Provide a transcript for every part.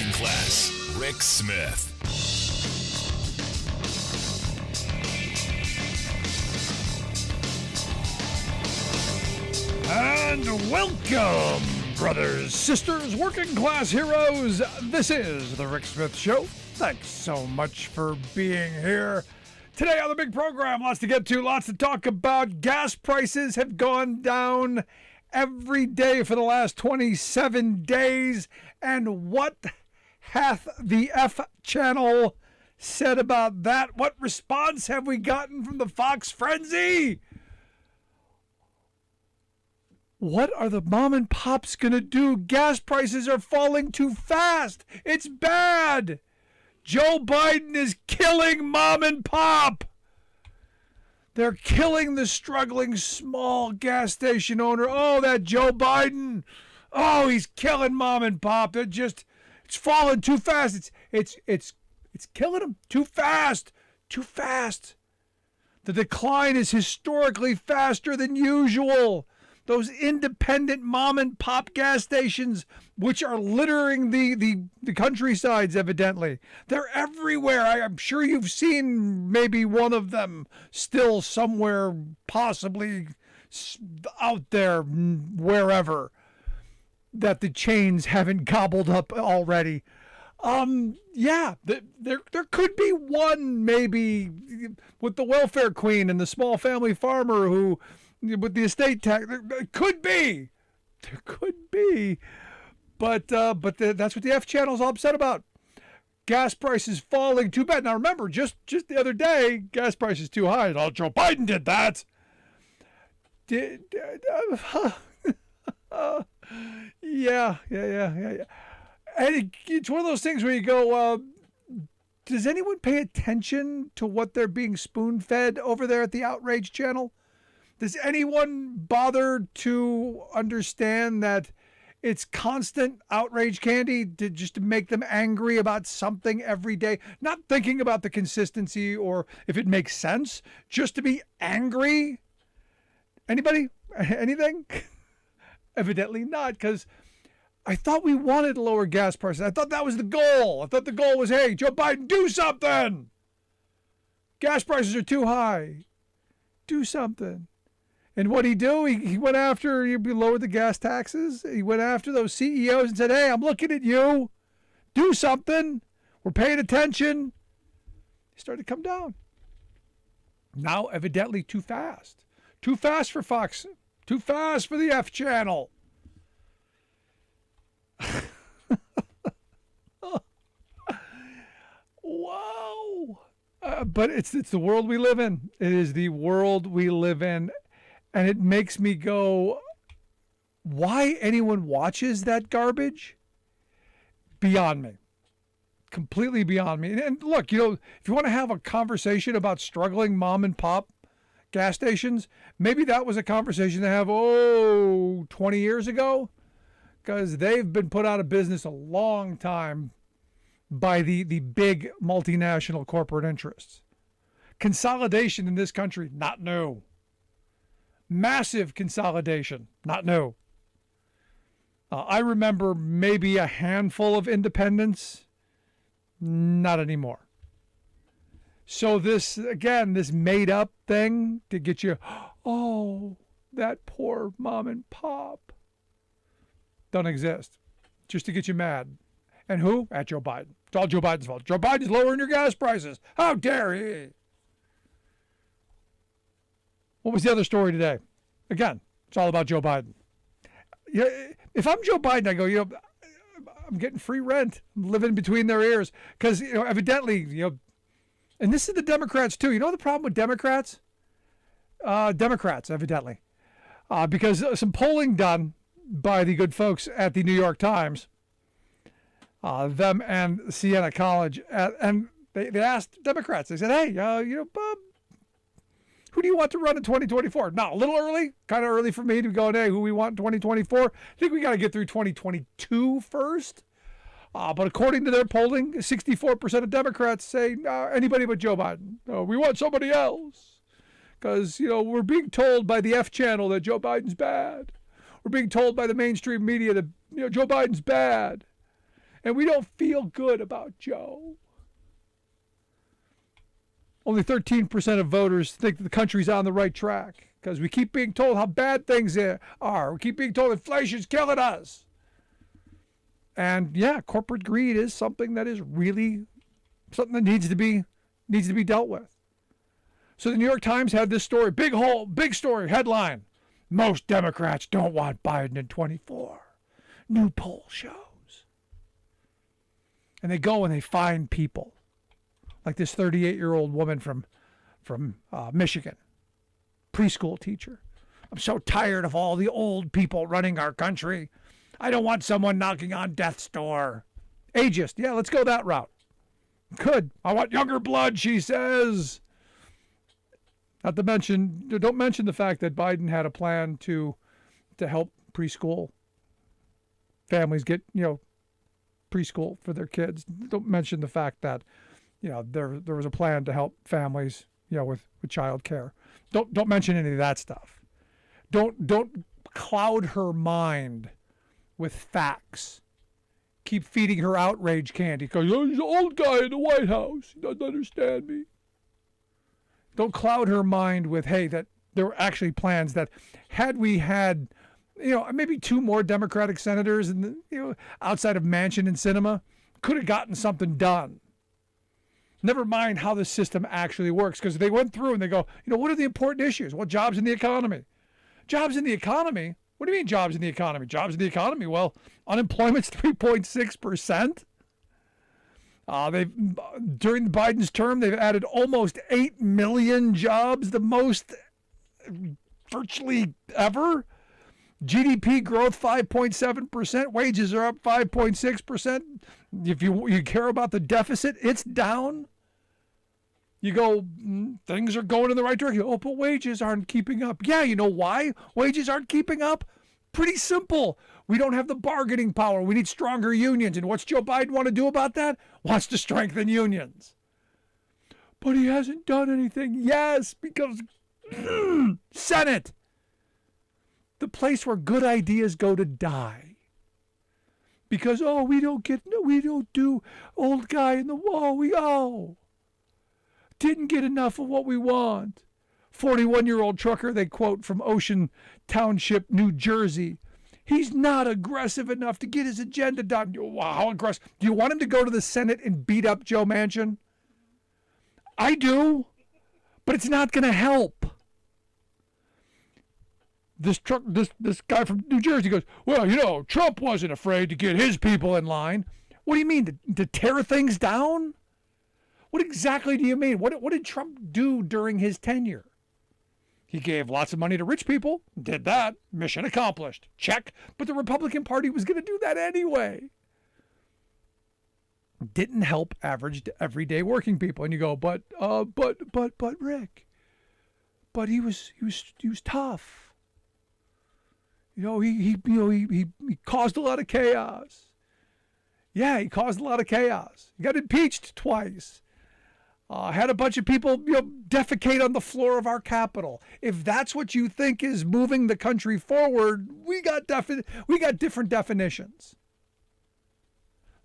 Working Class, Rick Smith. And welcome, brothers, sisters, working class heroes. This is the Rick Smith Show. Thanks so much for being here. Today on the big program, lots to get to, lots to talk about. Gas prices have gone down every day for the last 27 days. And what hath the F channel said about that? What response have we gotten from the Fox frenzy? What are the mom and pops going to do? Gas prices are falling too fast. It's bad. Joe Biden is killing mom and pop. They're killing the struggling small gas station owner. Oh, that Joe Biden. Oh, he's killing mom and pop. It's falling too fast. It's killing them too fast. Too fast. The decline is historically faster than usual. Those independent mom and pop gas stations, which are littering the countrysides, evidently. They're everywhere. I'm sure you've seen maybe one of them still somewhere, possibly out there, wherever, that the chains haven't gobbled up already. Yeah, there could be one maybe with the welfare queen and the small family farmer who, with the estate tax, there could be, but that's what the F channel's all upset about. Gas prices falling too bad. Now remember, just the other day, gas prices too high. Oh, Joe Biden did that. Yeah. And it's one of those things where you go, does anyone pay attention to what they're being spoon-fed over there at the Outrage channel? Does anyone bother to understand that it's constant outrage candy just to make them angry about something every day? Not thinking about the consistency or if it makes sense, just to be angry? Anybody? Anything? Evidently not, because I thought we wanted lower gas prices. I thought that was the goal. I thought the goal was, hey, Joe Biden, do something. Gas prices are too high. Do something. And what'd he do? He went after, he lowered the gas taxes. He went after those CEOs and said, hey, I'm looking at you. Do something. We're paying attention. He started to come down. Now, evidently, too fast. Too fast for Fox. Too fast for the F channel. Wow. But it's the world we live in. It is the world we live in. And it makes me go, why anyone watches that garbage? Beyond me. Completely beyond me. And look, if you want to have a conversation about struggling mom and pop gas stations, maybe that was a conversation to have, 20 years ago, because they've been put out of business a long time by the big multinational corporate interests. Consolidation in this country, not new. Massive consolidation, not new. I remember maybe a handful of independents, not anymore. So this made up thing to get you, oh, that poor mom and pop, don't exist. Just to get you mad. And who? At Joe Biden. It's all Joe Biden's fault. Joe Biden's lowering your gas prices. How dare he? What was the other story today? Again, it's all about Joe Biden. If I'm Joe Biden, I go, I'm getting free rent. I'm living between their ears. Because, evidently, and this is the Democrats, too. You know the problem with Democrats? Democrats, evidently. Because some polling done by the good folks at the New York Times, them and Siena College, and they asked Democrats, they said, hey, Bob, who do you want to run in 2024? Now, a little early, kind of early for me to go, hey, who we want in 2024. I think we got to get through 2022 first. But according to their polling, 64% of Democrats say anybody but Joe Biden. We want somebody else. Because, we're being told by the F channel that Joe Biden's bad. We're being told by the mainstream media that, Joe Biden's bad. And we don't feel good about Joe. Only 13% of voters think that the country's on the right track because we keep being told how bad things are. We keep being told inflation's killing us. And yeah, corporate greed is something that is really something that needs to be dealt with. So the New York Times had this story, big story, headline. Most Democrats don't want Biden in 24. New poll shows. And they go and they find people. Like this 38-year-old woman from Michigan, preschool teacher. I'm so tired of all the old people running our country. I don't want someone knocking on death's door. Ageist. Yeah, let's go that route. Good. I want younger blood, she says. Not to mention, don't mention the fact that Biden had a plan to help preschool families get, preschool for their kids. Don't mention the fact that, there was a plan to help families, with child care. Don't mention any of that stuff. Don't cloud her mind with facts. Keep feeding her outrage candy because he's an old guy in the White House. He doesn't understand me. Don't cloud her mind with, hey, that there were actually plans that had we had, maybe two more Democratic senators and, outside of Manchin and Sinema, could have gotten something done. Never mind how the system actually works, because they went through and they go, what are the important issues? Well, jobs in the economy. Jobs in the economy? What do you mean jobs in the economy? Jobs in the economy? Well, unemployment's 3.6%. During Biden's term, they've added almost 8 million jobs, the most virtually ever. GDP growth 5.7%. Wages are up 5.6%. If you care about the deficit, it's down. You go, things are going in the right direction. Oh, but wages aren't keeping up. Yeah, you know why wages aren't keeping up? Pretty simple. We don't have the bargaining power. We need stronger unions. And what's Joe Biden want to do about that? Wants to strengthen unions. But he hasn't done anything. Yes, because Senate, the place where good ideas go to die. Because, we don't do old guy in the wall. Didn't get enough of what we want. 41-year-old trucker, they quote from Ocean Township, New Jersey. He's not aggressive enough to get his agenda done. Wow, how aggressive. Do you want him to go to the Senate and beat up Joe Manchin? I do, but it's not going to help. This guy from New Jersey goes, well, Trump wasn't afraid to get his people in line. What do you mean, to tear things down? What exactly do you mean? What did Trump do during his tenure? He gave lots of money to rich people, did that, mission accomplished, check. But the Republican Party was going to do that anyway. Didn't help average, everyday working people. And you go, but Rick, but he was tough. He caused a lot of chaos. Yeah, he caused a lot of chaos. He got impeached twice. Had a bunch of people, defecate on the floor of our Capitol. If that's what you think is moving the country forward, we got different definitions.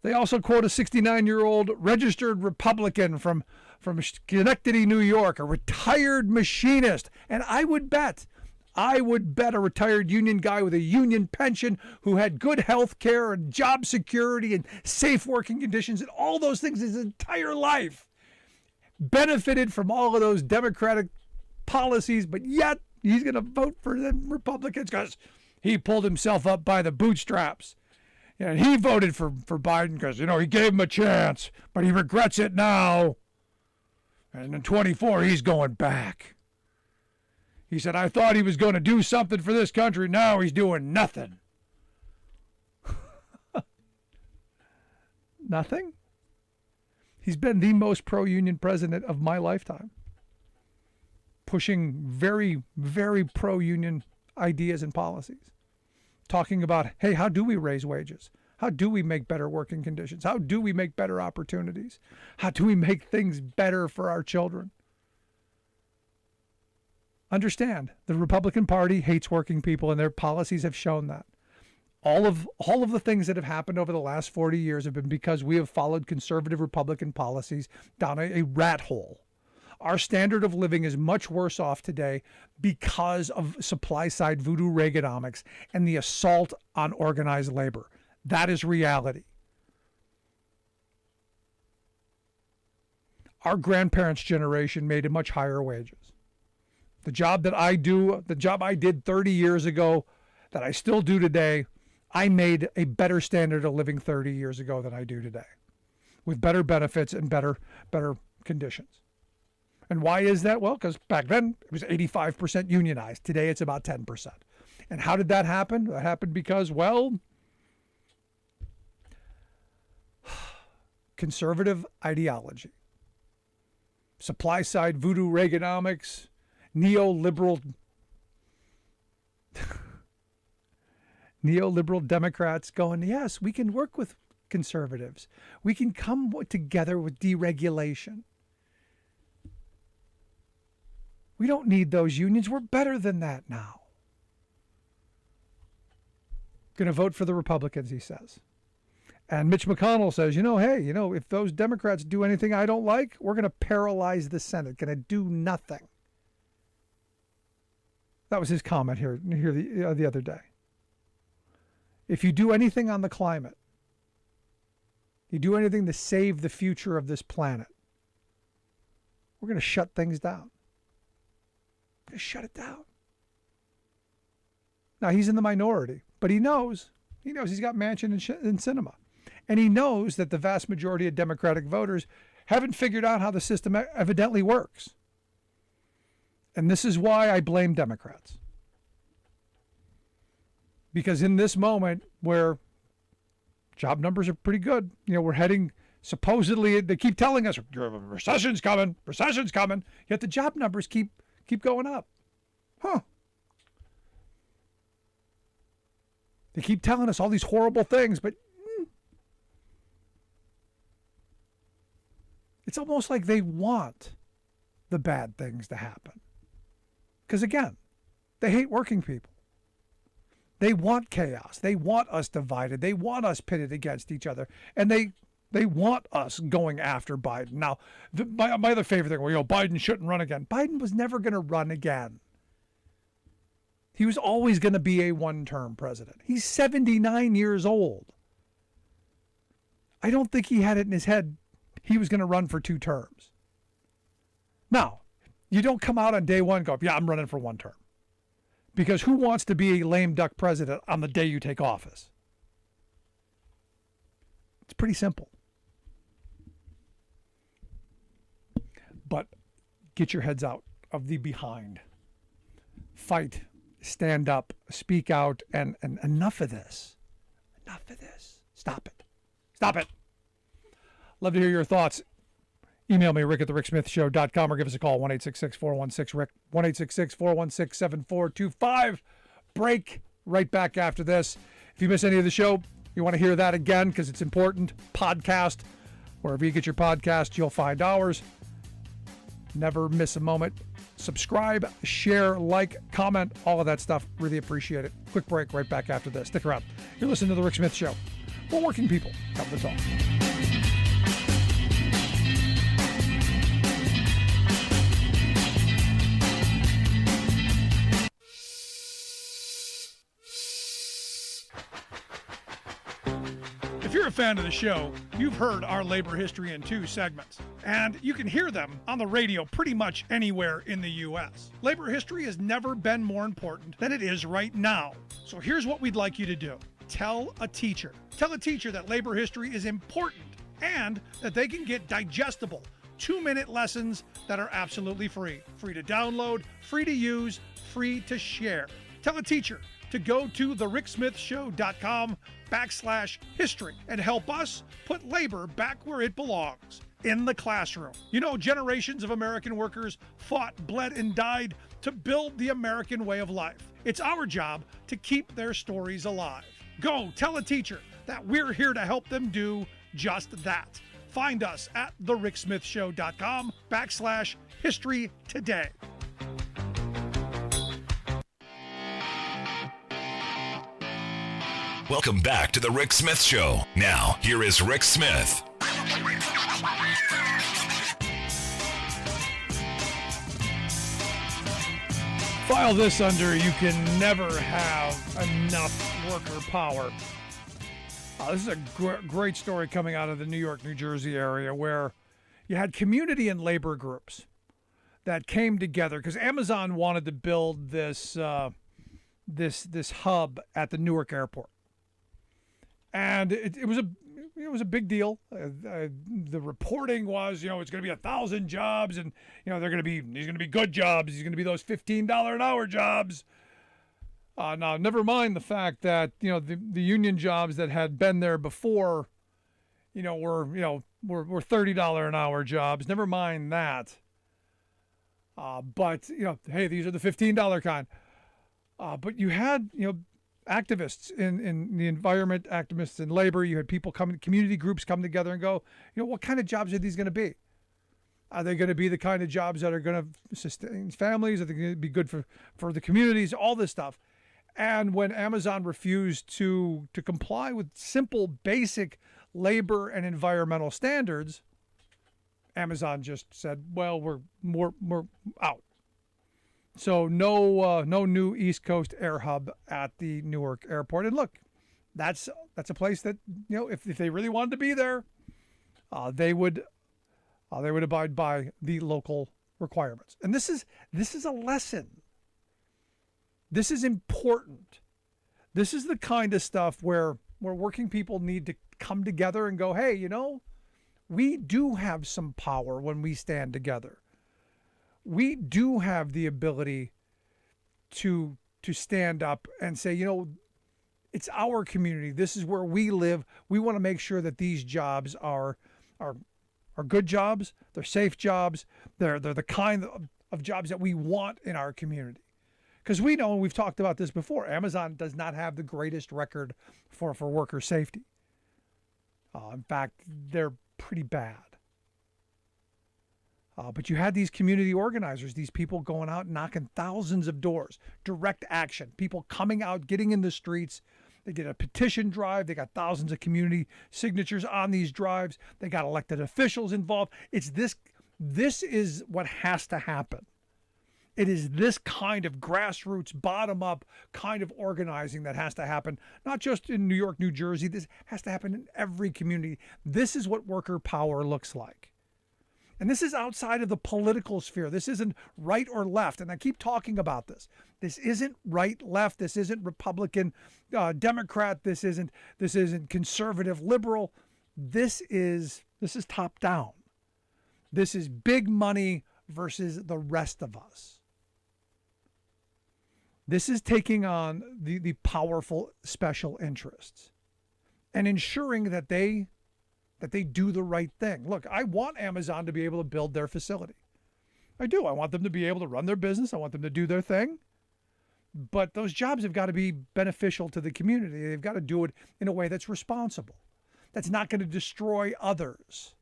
They also quote a 69-year-old registered Republican from Schenectady, New York, a retired machinist. And I would bet a retired union guy with a union pension who had good health care and job security and safe working conditions and all those things his entire life benefited from all of those Democratic policies, but yet he's going to vote for the Republicans because he pulled himself up by the bootstraps. And he voted for Biden because, he gave him a chance, but he regrets it now. And in 24, he's going back. He said, I thought he was going to do something for this country. Now he's doing nothing. Nothing? He's been the most pro-union president of my lifetime, pushing very, very pro-union ideas and policies, talking about, hey, how do we raise wages? How do we make better working conditions? How do we make better opportunities? How do we make things better for our children? Understand, the Republican Party hates working people, and their policies have shown that. All of the things that have happened over the last 40 years have been because we have followed conservative Republican policies down a rat hole. Our standard of living is much worse off today because of supply-side voodoo Reaganomics and the assault on organized labor. That is reality. Our grandparents' generation made much higher wages. The job that I do, the job I did 30 years ago, that I still do today, I made a better standard of living 30 years ago than I do today, with better benefits and better conditions. And why is that? Well, because back then it was 85% unionized. Today it's about 10%. And how did that happen? That happened because, well, conservative ideology, supply side voodoo Reaganomics, neoliberal Democrats going, yes, we can work with conservatives. We can come together with deregulation. We don't need those unions. We're better than that now. Going to vote for the Republicans, he says. And Mitch McConnell says, hey, if those Democrats do anything I don't like, we're going to paralyze the Senate. Going to do nothing. That was his comment here the other day. If you do anything on the climate, you do anything to save the future of this planet, we're going to shut things down. We're going to shut it down. Now, he's in the minority, but he knows he's got Manchin and Sinema. And he knows that the vast majority of Democratic voters haven't figured out how the system evidently works. And this is why I blame Democrats. Because in this moment where job numbers are pretty good, we're heading, supposedly, they keep telling us, recession's coming, yet the job numbers keep going up. They keep telling us all these horrible things, but it's almost like they want the bad things to happen. Because again, they hate working people. They want chaos. They want us divided. They want us pitted against each other. And they want us going after Biden. Now, my other favorite thing, Biden shouldn't run again. Biden was never going to run again. He was always going to be a one-term president. He's 79 years old. I don't think he had it in his head he was going to run for 2 terms. Now, you don't come out on day one and go, yeah, I'm running for 1 term. Because who wants to be a lame duck president on the day you take office? It's pretty simple. But get your heads out of the behind. Fight, stand up, speak out, and enough of this. Enough of this. Stop it. Stop it. Love to hear your thoughts. Email me, rick@thericksmithshow.com, or give us a call, 1-866-416-RICK, 1-866-416-7425. Break right back after this. If you miss any of the show, you want to hear that again because it's important, podcast. Wherever you get your podcast, you'll find ours. Never miss a moment. Subscribe, share, like, comment, all of that stuff. Really appreciate it. Quick break right back after this. Stick around. You're listening to The Rick Smith Show. We're working people. Have the talk. If you're a fan of the show, you've heard our labor history in 2 segments, and you can hear them on the radio pretty much anywhere in the U.S. Labor history has never been more important than it is right now. So here's what we'd like you to do. Tell a teacher. Tell a teacher that labor history is important and that they can get digestible 2-minute lessons that are absolutely free. Free to download, free to use, free to share. Tell a teacher to go to thericksmithshow.com/history and help us put labor back where it belongs, in the classroom. Generations of American workers fought, bled, and died to build the American way of life. It's our job to keep their stories alive. Go tell a teacher that we're here to help them do just that. Find us at thericksmithshow.com/history today. Welcome back to the Rick Smith Show. Now, here is Rick Smith. File this under you can never have enough worker power. This is a great story coming out of the New York, New Jersey area where you had community and labor groups that came together because Amazon wanted to build this this hub at the Newark airport, and it was a big deal. The reporting was, it's going to be 1,000 jobs, and these are going to be good jobs. These are going to be those $15 an hour jobs. Now, never mind the fact that the union jobs that had been there before, were $30 an hour jobs. Never mind that. But hey, these are the $15 kind. But you had activists in the environment, activists in labor. You had people community groups come together and go, what kind of jobs are these going to be? Are they going to be the kind of jobs that are going to sustain families? Are they going to be good for the communities? All this stuff. And when Amazon refused to comply with simple, basic labor and environmental standards, Amazon just said, well, we're out. So no new East Coast air hub at the Newark airport. And look, that's a place that, if they really wanted to be there, they would abide by the local requirements. And this is a lesson. This is important. This is the kind of stuff where working people need to come together and go, hey, we do have some power when we stand together. We do have the ability to stand up and say, it's our community. This is where we live. We want to make sure that these jobs are good jobs. They're safe jobs. They're the kind of jobs that we want in our community. Because we know, and we've talked about this before, Amazon does not have the greatest record for worker safety. In fact, they're pretty bad. But you had these community organizers, these people going out knocking thousands of doors, direct action, people coming out, getting in the streets. They did a petition drive. They got thousands of community signatures on these drives. They got elected officials involved. This is what has to happen. It is this kind of grassroots, bottom-up kind of organizing that has to happen, not just in New York, New Jersey. This has to happen in every community. This is what worker power looks like. And this is outside of the political sphere. This isn't right or left. And I keep talking about this. This isn't right, left. This isn't Republican, Democrat. This isn't conservative, liberal. This is top down. This is big money versus the rest of us. This is taking on the powerful special interests and ensuring that they do the right thing. Look, I want Amazon to be able to build their facility. I do. I want them to be able to run their business. I want them to do their thing. But those jobs have got to be beneficial to the community. They've got to do it in a way that's responsible, that's not going to destroy others.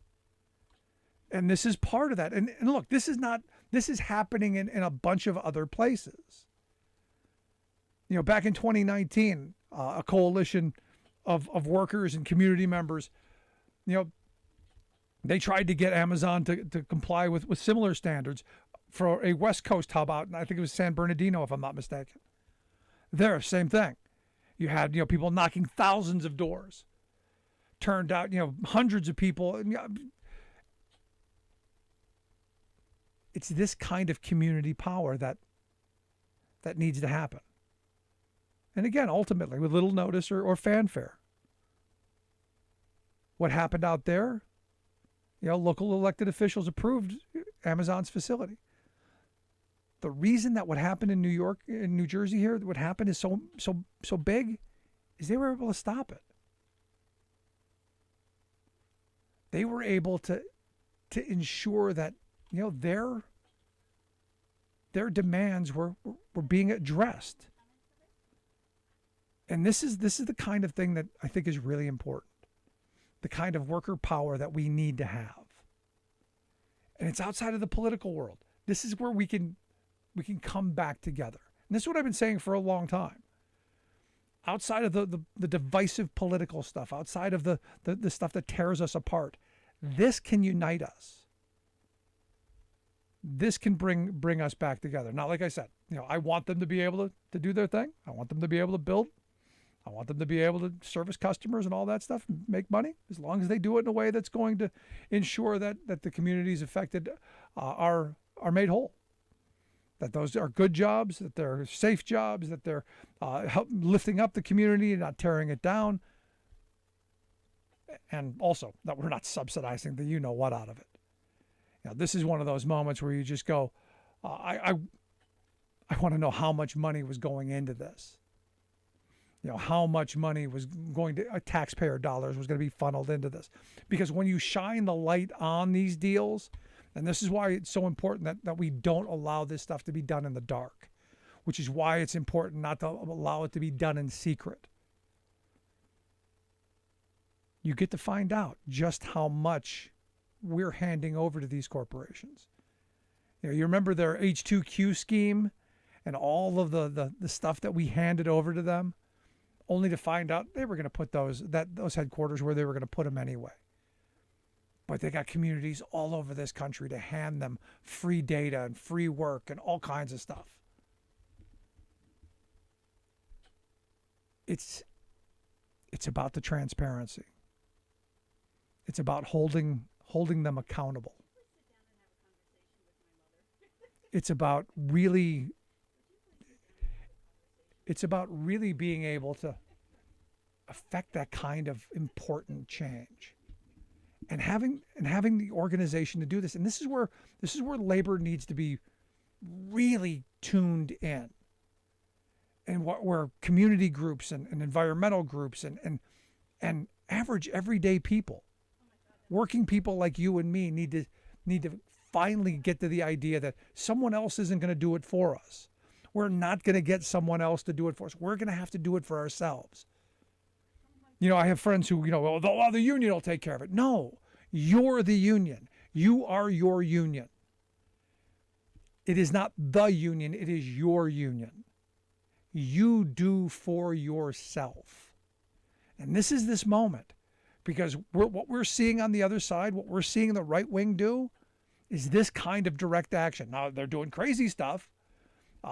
And this is part of that. And look, this is happening in a bunch of other places. Back in 2019, a coalition of workers and community members, they tried to get Amazon to comply with similar standards for a West Coast hub out, and I think it was San Bernardino, if I'm not mistaken. There, same thing. You had people knocking thousands of doors. Turned out, hundreds of people. It's this kind of community power that needs to happen. And again, ultimately, with little notice or fanfare. What happened out there? Local elected officials approved Amazon's facility. The reason that what happened in New York, in New Jersey here, what happened is so big, is they were able to stop it. They were able to ensure that their demands were being addressed. And this is the kind of thing that I think is really important. The kind of worker power that we need to have. And it's outside of the political world. This is where we can come back together. And this is what I've been saying for a long time. outside of the divisive political stuff, outside of the stuff that tears us apart, this can unite us. This can bring us back together. Now, like I said, I want them to be able to do their thing. I want them to be able to build. I want them to be able to service customers and all that stuff, make money, as long as they do it in a way that's going to ensure that the communities affected are made whole. That those are good jobs, that they're safe jobs, that they're lifting up the community and not tearing it down. And also that we're not subsidizing the you-know-what out of it. This is one of those moments where you just go, I want to know how much money was going into this. How much money was going to, taxpayer dollars was going to be funneled into this. Because when you shine the light on these deals, and this is why it's so important that we don't allow this stuff to be done in the dark, which is why it's important not to allow it to be done in secret. You get to find out just how much we're handing over to these corporations. You remember their H2Q scheme and all of the stuff that we handed over to them, only to find out they were going to put those headquarters where they were going to put them anyway. But they got communities all over this country to hand them free data and free work and all kinds of stuff. It's about the transparency. It's about holding them accountable. It's about really being able to affect that kind of important change, and having the organization to do this. And this is where labor needs to be really tuned in, and where community groups and environmental groups and average everyday people, working people like you and me, need to finally get to the idea that someone else isn't going to do it for us. We're not going to get someone else to do it for us. We're going to have to do it for ourselves. I have friends who, the union will take care of it. No, you're the union. You are your union. It is not the union. It is your union. You do for yourself. And this is this moment, because what we're seeing on the other side, what we're seeing the right wing do, is this kind of direct action. Now, they're doing crazy stuff.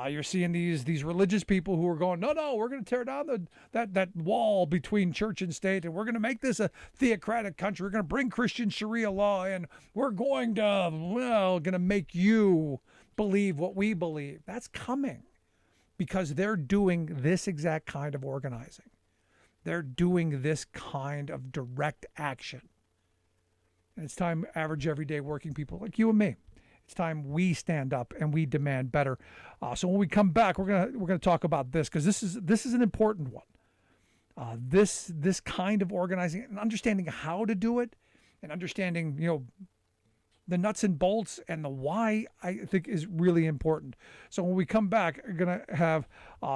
You're seeing these religious people who are going, no, we're going to tear down that wall between church and state, and we're going to make this a theocratic country. We're going to bring Christian Sharia law in. We're going to make you believe what we believe. That's coming because they're doing this exact kind of organizing. They're doing this kind of direct action. And it's time average, everyday working people like you and me, it's time we stand up and we demand better. So when we come back, we're gonna talk about this, because this is an important one. This kind of organizing and understanding how to do it, and understanding the nuts and bolts and the why, I think, is really important. So when we come back, we're gonna have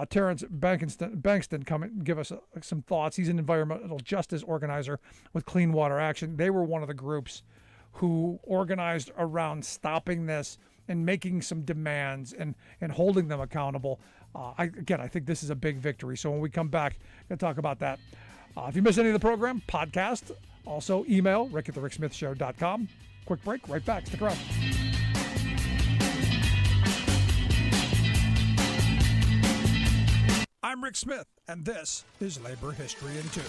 Terrence Bankston come and give us some thoughts. He's an environmental justice organizer with Clean Water Action. They were one of the groups who organized around stopping this and making some demands and holding them accountable. I think this is a big victory. So when we come back, we're going to talk about that. If you miss any of the program, podcast. Also, email rick@thericksmithshow.com. Quick break, right back. Stick around. I'm Rick Smith, and this is Labor History in 2.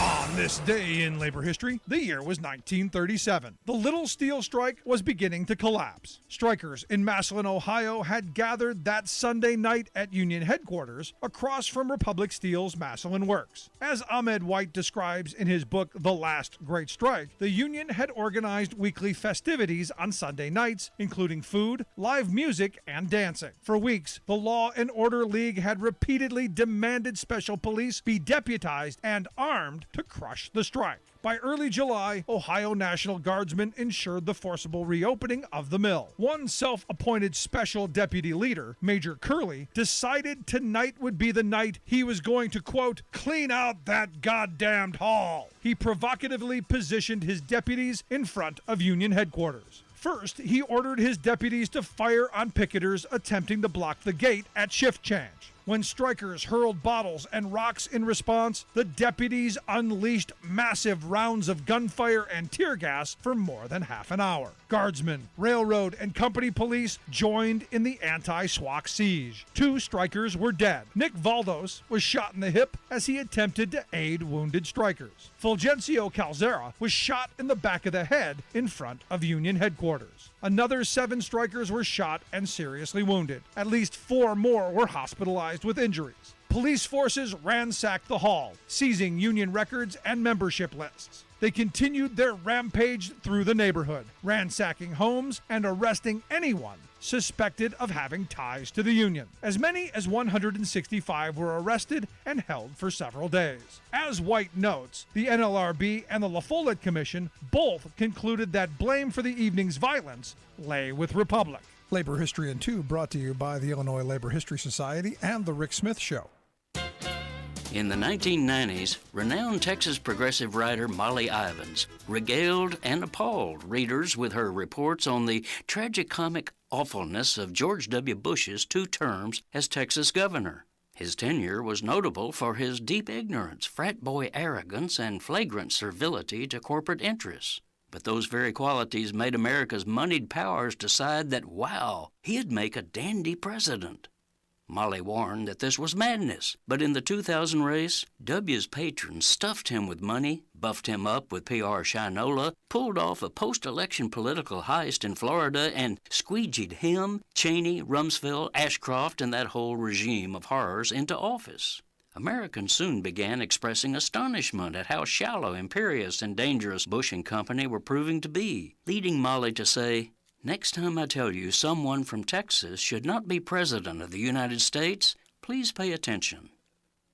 On this day in labor history, the year was 1937. The Little Steel Strike was beginning to collapse. Strikers in Massillon, Ohio had gathered that Sunday night at Union headquarters across from Republic Steel's Massillon Works. As Ahmed White describes in his book The Last Great Strike, the union had organized weekly festivities on Sunday nights, including food, live music, and dancing. For weeks, the Law and Order League had repeatedly demanded special police be deputized and armed to crush the strike. By early July, Ohio National Guardsmen ensured the forcible reopening of the mill. One self-appointed special deputy leader, Major Curley, decided tonight would be the night he was going to, quote, clean out that goddamned hall. He provocatively positioned his deputies in front of Union headquarters. First, he ordered his deputies to fire on picketers attempting to block the gate at shift change. When strikers hurled bottles and rocks in response, the deputies unleashed massive rounds of gunfire and tear gas for more than half an hour. Guardsmen, railroad, and company police joined in the anti-SWAT siege. 2 strikers were dead. Nick Valdos was shot in the hip as he attempted to aid wounded strikers. Fulgencio Calzera was shot in the back of the head in front of Union headquarters. Another 7 strikers were shot and seriously wounded. At least 4 more were hospitalized with injuries. Police forces ransacked the hall, seizing Union records and membership lists. They continued their rampage through the neighborhood, ransacking homes and arresting anyone suspected of having ties to the Union. As many as 165 were arrested and held for several days. As White notes, the NLRB and the La Follette Commission both concluded that blame for the evening's violence lay with Republic. Labor History in 2 brought to you by the Illinois Labor History Society and The Rick Smith Show. In the 1990s, renowned Texas progressive writer Molly Ivins regaled and appalled readers with her reports on the tragicomic awfulness of George W. Bush's 2 terms as Texas governor. His tenure was notable for his deep ignorance, frat boy arrogance, and flagrant servility to corporate interests. But those very qualities made America's moneyed powers decide that, wow, he'd make a dandy president. Molly warned that this was madness, but in the 2000 race, W's patrons stuffed him with money, buffed him up with PR shinola, pulled off a post-election political heist in Florida, and squeegeed him, Cheney, Rumsfeld, Ashcroft, and that whole regime of horrors into office. Americans soon began expressing astonishment at how shallow, imperious, and dangerous Bush and company were proving to be, leading Molly to say, "Next time I tell you someone from Texas should not be president of the United States, please pay attention.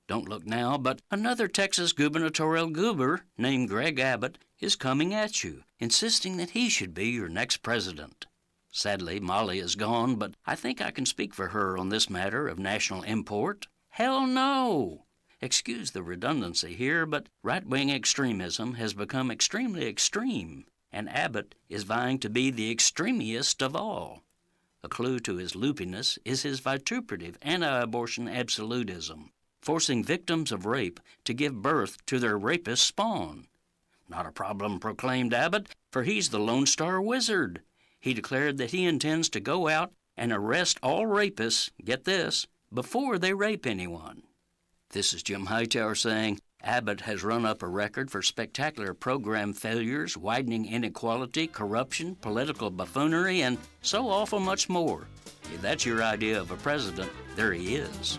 Don't look now, but another Texas gubernatorial goober named Greg Abbott is coming at you, insisting that he should be your next president." Sadly, Molly is gone, but I think I can speak for her on this matter of national import. Hell no! Excuse the redundancy here, but right-wing extremism has become extremely extreme, and Abbott is vying to be the extremiest of all. A clue to his loopiness is his vituperative anti-abortion absolutism, forcing victims of rape to give birth to their rapist spawn. Not a problem, proclaimed Abbott, for he's the Lone Star Wizard. He declared that he intends to go out and arrest all rapists, get this, before they rape anyone. This is Jim Hightower saying, Abbott has run up a record for spectacular program failures, widening inequality, corruption, political buffoonery, and so awful much more. If that's your idea of a president, there he is.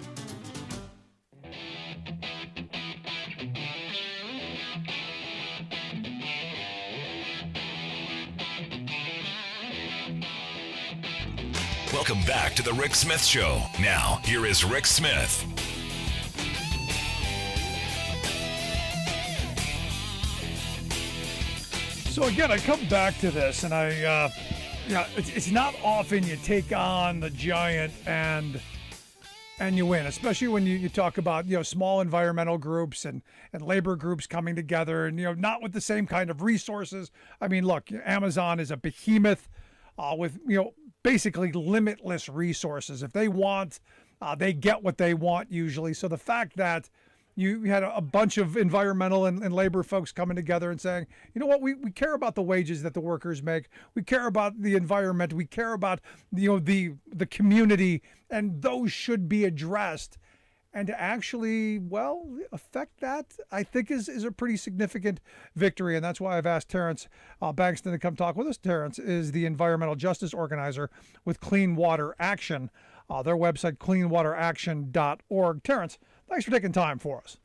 Welcome back to the Rick Smith Show. Now, here is Rick Smith. So again, I come back to this, and it's not often you take on the giant and you win, especially when you talk about small environmental groups and labor groups coming together, and not with the same kind of resources. I mean, look, Amazon is a behemoth with basically limitless resources. If they want, they get what they want usually. So the fact that you had a bunch of environmental and labor folks coming together and saying, you know what, we care about the wages that the workers make. We care about the environment. We care about the community, and those should be addressed. And to actually, affect that, I think is a pretty significant victory. And that's why I've asked Terrence Bankston to come talk with us. Terrence is the environmental justice organizer with Clean Water Action, their website, cleanwateraction.org. Terrence, thanks for taking time for us.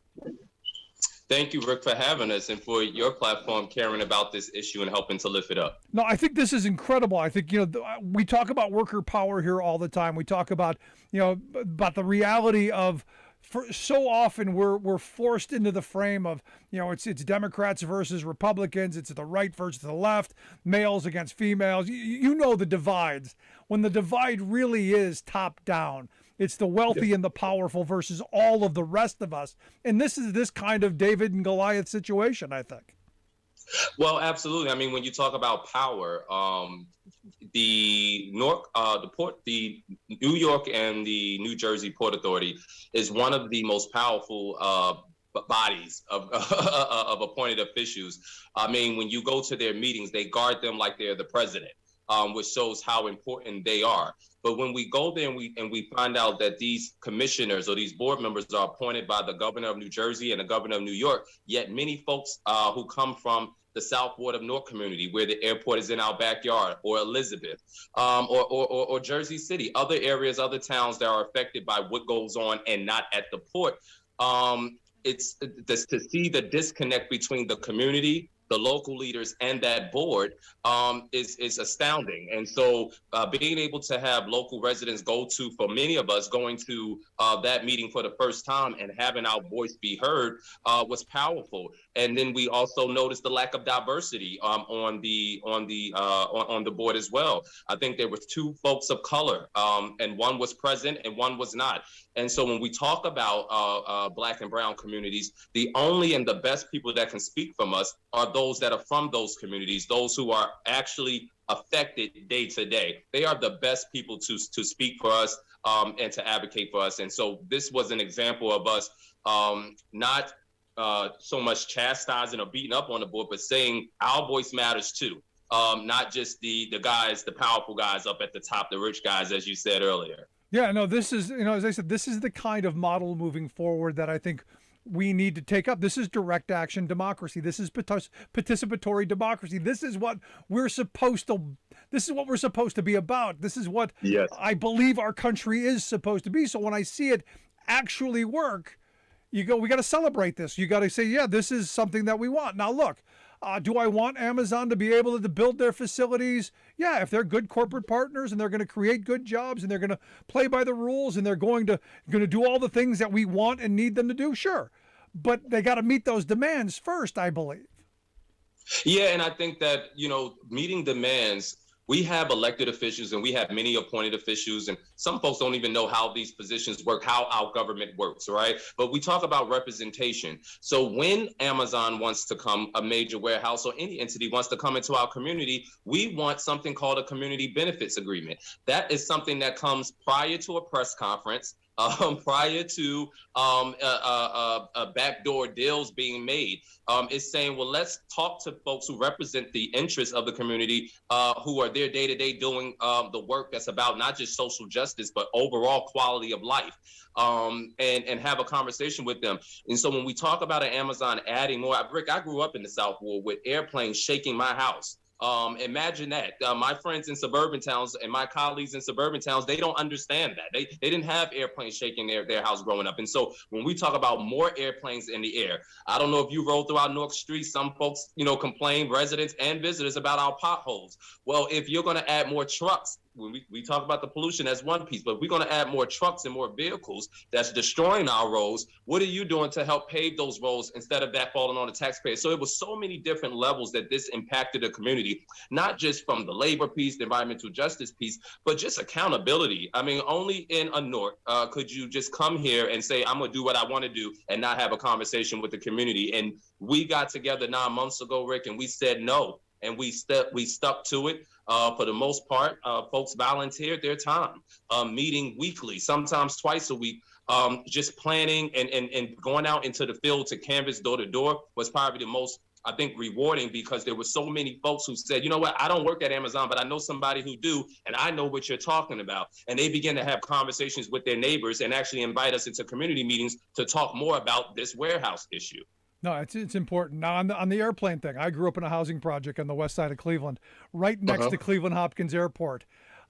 Thank you, Rick, for having us and for your platform caring about this issue and helping to lift it up. No, I think this is incredible. I think, we talk about worker power here all the time. We talk about, about the reality of, so often we're forced into the frame of, it's Democrats versus Republicans. It's the right versus the left, males against females. You know the divides. When the divide really is top down, it's the wealthy and the powerful versus all of the rest of us. And this is this kind of David and Goliath situation, I think. Well, absolutely. I mean, when you talk about power, the New York and the New Jersey Port Authority is one of the most powerful bodies of of appointed officials. I mean, when you go to their meetings, they guard them like they're the president, which shows how important they are. But when we go there and we find out that these commissioners or these board members are appointed by the governor of New Jersey and the governor of New York, yet many folks who come from the South Ward of Newark community, where the airport is in our backyard, or Elizabeth, or Jersey City, other areas, other towns that are affected by what goes on and not at the port. It's to see the disconnect between the community, the local leaders, and that board is astounding. And so being able to have local residents for many of us, going to that meeting for the first time and having our voice be heard was powerful. And then we also noticed the lack of diversity on the board as well. I think there were 2 folks of color, and one was present and one was not. And so when we talk about Black and brown communities, the only and the best people that can speak from us are those that are from those communities, those who are actually affected day to day. They are the best people to speak for us and to advocate for us. And so this was an example of us not so much chastising or beating up on the board, but saying our voice matters too. Not just the guys, the powerful guys up at the top, the rich guys, as you said earlier. Yeah, no, this is, as I said, this is the kind of model moving forward that I think we need to take up. This is direct action democracy. This is participatory democracy. This is what we're supposed to be about. This is what I believe our country is supposed to be. So when I see it actually work, we got to celebrate this. You got to say, yeah, this is something that we want. Now, look, do I want Amazon to be able to build their facilities? Yeah, if they're good corporate partners and they're going to create good jobs and they're going to play by the rules and they're going to do all the things that we want and need them to do, sure. But they got to meet those demands first, I believe. Yeah, and I think that, meeting demands, we have elected officials and we have many appointed officials, and some folks don't even know how these positions work, how our government works, right? But we talk about representation. So when Amazon wants to come, a major warehouse or any entity wants to come into our community, we want something called a community benefits agreement. That is something that comes prior to a press conference, prior to backdoor deals being made. It's saying, well, let's talk to folks who represent the interests of the community, who are there day to day doing the work that's about not just social justice, but overall quality of life, and have a conversation with them. And so when we talk about an Amazon adding more, Rick, I grew up in the South Ward with airplanes shaking my house. Imagine that. My friends in suburban towns and my colleagues in suburban towns, they don't understand that. They didn't have airplanes shaking their house growing up. And so when we talk about more airplanes in the air, I don't know if you roll throughout Newark Street, some folks, complain, residents and visitors, about our potholes. Well, if you're going to add more trucks, when we talk about the pollution, that's one piece, but we're going to add more trucks and more vehicles that's destroying our roads. What are you doing to help pave those roads instead of that falling on the taxpayer? So it was so many different levels that this impacted the community, not just from the labor piece, the environmental justice piece, but just accountability. I mean, only in a Newark could you just come here and say, I'm going to do what I want to do and not have a conversation with the community. And we got together 9 months ago, Rick, and we said no. And we stuck to it. For the most part, folks volunteered their time, meeting weekly, sometimes twice a week, just planning and going out into the field to canvass door to door was probably the most, I think, rewarding, because there were so many folks who said, you know what, I don't work at Amazon, but I know somebody who do, and I know what you're talking about. And they begin to have conversations with their neighbors and actually invite us into community meetings to talk more about this warehouse issue. No, it's important. Now, on the airplane thing, I grew up in a housing project on the west side of Cleveland, right next to Cleveland Hopkins Airport.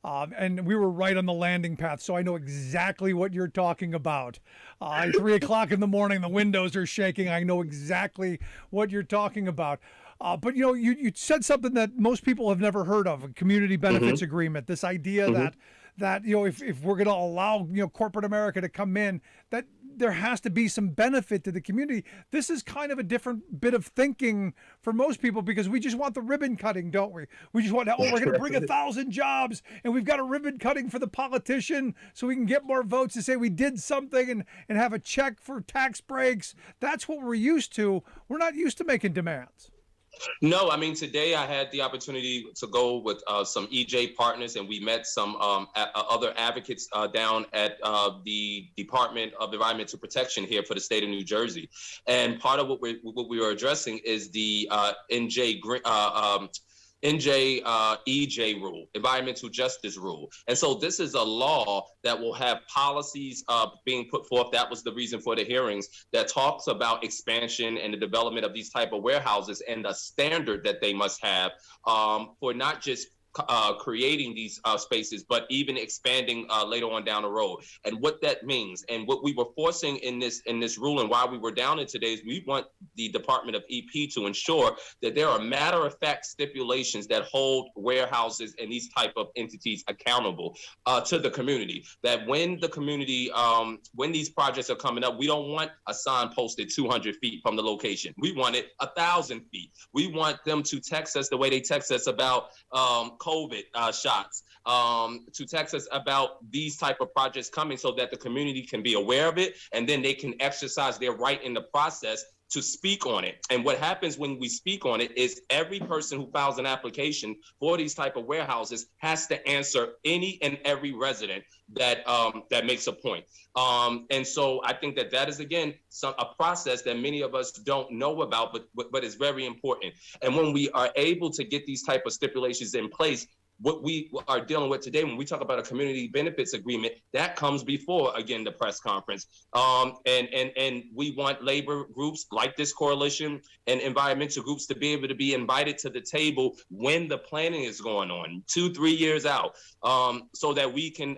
And we were right on the landing path, so I know exactly what you're talking about. 3 o'clock in the morning, the windows are shaking. I know exactly what you're talking about. But, you said something that most people have never heard of, a community benefits agreement, this idea that if we're going to allow, corporate America to come in, that there has to be some benefit to the community. This is kind of a different bit of thinking for most people, because we just want the ribbon cutting, don't we? We just want, we're going to bring 1,000 jobs and we've got a ribbon cutting for the politician so we can get more votes to say we did something and have a check for tax breaks. That's what we're used to. We're not used to making demands. No, I mean, today I had the opportunity to go with some EJ partners, and we met some other advocates down at the Department of Environmental Protection here for the state of New Jersey. And part of what we were addressing is the EJ rule, environmental justice rule. And so this is a law that will have policies being put forth. That was the reason for the hearings, that talks about expansion and the development of these type of warehouses and the standard that they must have for not just creating these spaces, but even expanding later on down the road. And what that means, and what we were forcing in this rule, and why we were down in today's, we want the Department of EP to ensure that there are matter-of-fact stipulations that hold warehouses and these type of entities accountable to the community. That when the community, when these projects are coming up, we don't want a sign posted 200 feet from the location. We want it 1,000 feet. We want them to text us the way they text us about COVID shots, to text us about these type of projects coming, so that the community can be aware of it, and then they can exercise their right in the process to speak on it. And what happens when we speak on it is every person who files an application for these type of warehouses has to answer any and every resident that that makes a point. And so I think that is, again, a process that many of us don't know about, but is very important. And when we are able to get these type of stipulations in place, what we are dealing with today, when we talk about a community benefits agreement, that comes before, again, the press conference. And we want labor groups like this coalition and environmental groups to be able to be invited to the table when the planning is going on 2-3 years out, so that we can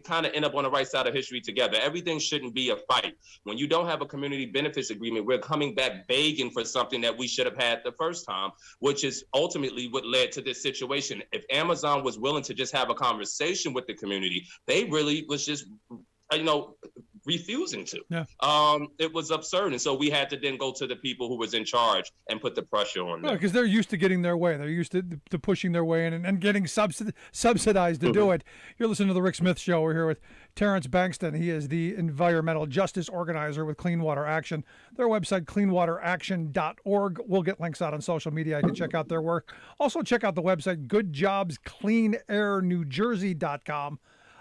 kind of end up on the right side of history together. Everything shouldn't be a fight. When you don't have a community benefits agreement, we're coming back begging for something that we should have had the first time, which is ultimately what led to this situation. If Amazon was willing to just have a conversation with the community, they really was just, refusing to. Yeah. It was absurd. And so we had to then go to the people who was in charge and put the pressure on them. Because they're used to getting their way. They're used to pushing their way in and getting subsidized to do it. You're listening to The Rick Smith Show. We're here with Terrence Bankston. He is the environmental justice organizer with Clean Water Action. Their website, cleanwateraction.org. We'll get links out on social media. I can check out their work. Also, check out the website, goodjobscleanairnewjersey.com.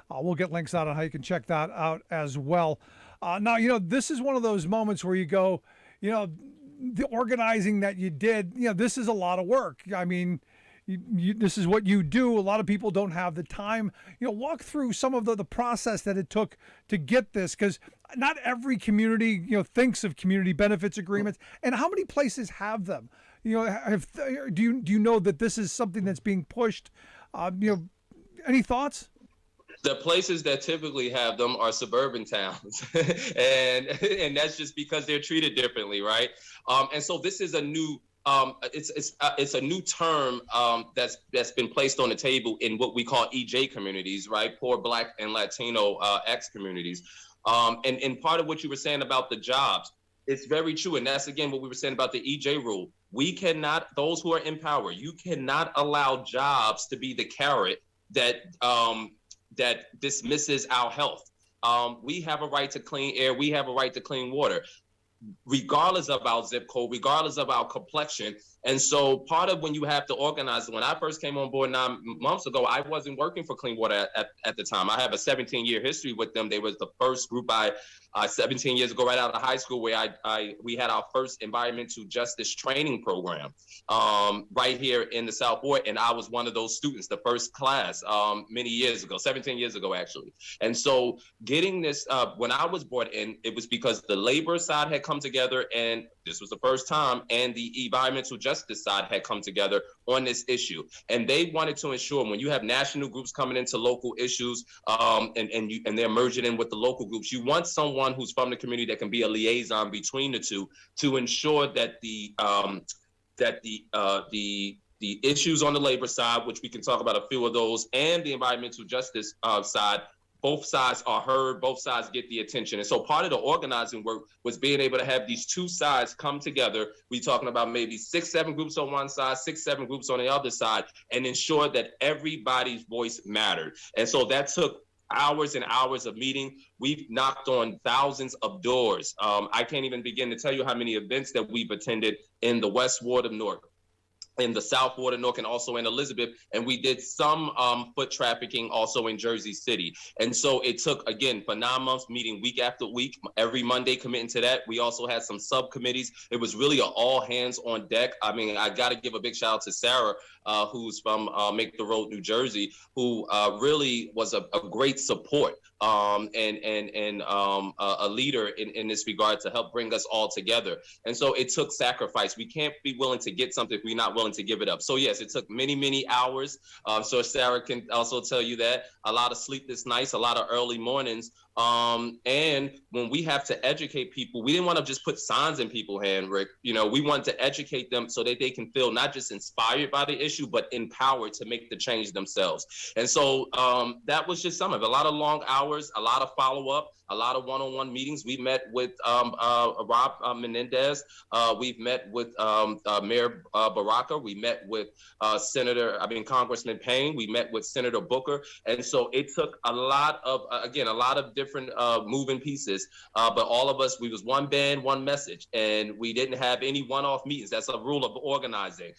We'll get links out on how you can check that out as well. Now, this is one of those moments where you go, the organizing that you did, this is a lot of work. I mean, this is what you do. A lot of people don't have the time. Walk through some of the process that it took to get this, because not every community, thinks of community benefits agreements. And how many places have them? Do you know that this is something that's being pushed? Any thoughts? The places that typically have them are suburban towns, and that's just because they're treated differently, right? And so this is a new, it's a new term that's been placed on the table in what we call EJ communities, right? Poor Black and Latino X communities, and part of what you were saying about the jobs, it's very true, and that's again what we were saying about the EJ rule. We cannot, those who are in power, you cannot allow jobs to be the carrot that dismisses our health. We have a right to clean air. We have a right to clean water, regardless of our zip code, regardless of our complexion. And so part of when you have to organize, when I first came on board 9 months ago, I wasn't working for Clean Water at the time. I have a 17-year history with them. They was the first group 17 years ago, right out of high school, where we had our first environmental justice training program right here in the South Ward. And I was one of those students, the first class many years ago, 17 years ago, actually. And so getting this, when I was brought in, it was because the labor side had come together, and this was the first time, and the environmental justice side had come together on this issue. And they wanted to ensure, when you have national groups coming into local issues, and they're merging in with the local groups, you want someone who's from the community that can be a liaison between the two to ensure that the issues on the labor side, which we can talk about a few of those, and the environmental justice side, both sides are heard, both sides get the attention. And so part of the organizing work was being able to have these two sides come together. We're talking about maybe 6-7 groups on one side, 6-7 groups on the other side, and ensure that everybody's voice mattered. And so that took hours and hours of meeting. We've knocked on thousands of doors. I can't even begin to tell you how many events that we've attended in the West Ward of Newark, in the South Ward of Newark, and also in Elizabeth. And we did some foot trafficking also in Jersey City. And so it took, again, for 9 months, meeting week after week, every Monday committing to that. We also had some subcommittees. It was really an all hands on deck. I mean, I got to give a big shout out to Sarah, who's from Make the Road, New Jersey, who really was a great support and a leader in this regard to help bring us all together. And so it took sacrifice. We can't be willing to get something if we're not willing to give it up. So yes, it took many, many hours. So Sarah can also tell you that, a lot of sleepless nights, a lot of early mornings. And when we have to educate people, we didn't want to just put signs in people's hand, Rick. You know, we want to educate them so that they can feel not just inspired by the issue, but empowered to make the change themselves. And so that was just some of it. A lot of long hours, a lot of follow-up, a lot of one-on-one meetings. We met with Rob Menendez. We've met with Mayor Baraka. We met with Congressman Payne. We met with Senator Booker. And so it took a lot of, again, a lot of different moving pieces, but all of us, we was one band, one message, and we didn't have any one-off meetings. That's a rule of organizing.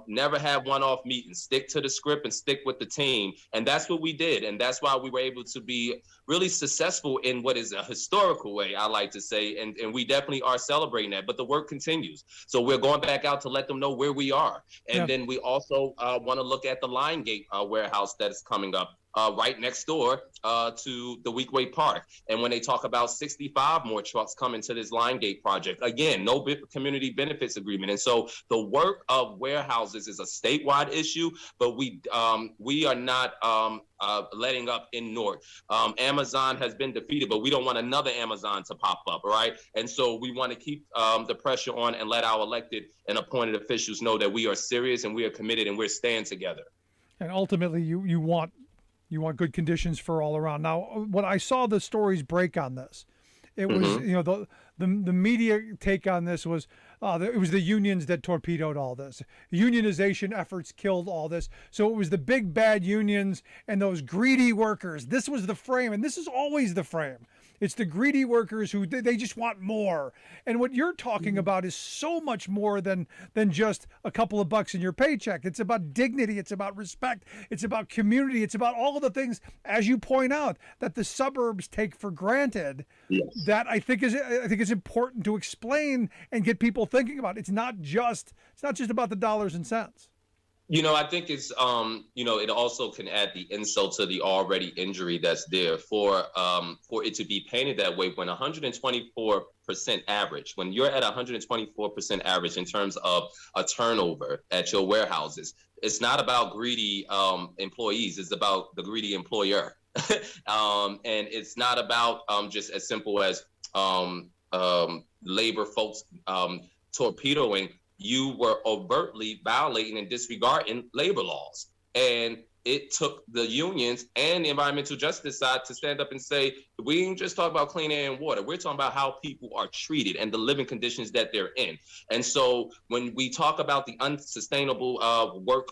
Never have one-off meetings. Stick to the script and stick with the team. And that's what we did. And that's why we were able to be really successful in what is a historical way, I like to say, and we definitely are celebrating that, but the work continues. So we're going back out to let them know where we are. And then we also want to look at the Lion Gate warehouse that is coming up. Right next door to the Weekway Park. And when they talk about 65 more trucks coming to this Line Gate project, again, no community benefits agreement. And so the work of warehouses is a statewide issue, but we are not letting up in Newark. Amazon has been defeated, but we don't want another Amazon to pop up, right? And so we want to keep the pressure on and let our elected and appointed officials know that we are serious and we are committed and we're staying together. And ultimately, you want good conditions for all around. Now, when I saw the stories break on this, it was, the media take on this was, it was the unions that torpedoed all this. Unionization efforts killed all this. So it was the big bad unions and those greedy workers. This was the frame, and this is always the frame. It's the greedy workers who they just want more. And what you're talking about is so much more than just a couple of bucks in your paycheck. It's about dignity. It's about respect. It's about community. It's about all of the things, as you point out, that the suburbs take for granted. Yes. That I think is important to explain and get people thinking about. It's not just about the dollars and cents. I think it's, it also can add the insult to the already injury that's there for it to be painted that way when 124% average, when you're at 124% average in terms of a turnover at your warehouses, it's not about greedy employees, it's about the greedy employer. And it's not about just as simple as labor folks torpedoing. You were overtly violating and disregarding labor laws. And it took the unions and the environmental justice side to stand up and say, we ain't just talking about clean air and water. We're talking about how people are treated and the living conditions that they're in. And so when we talk about the unsustainable work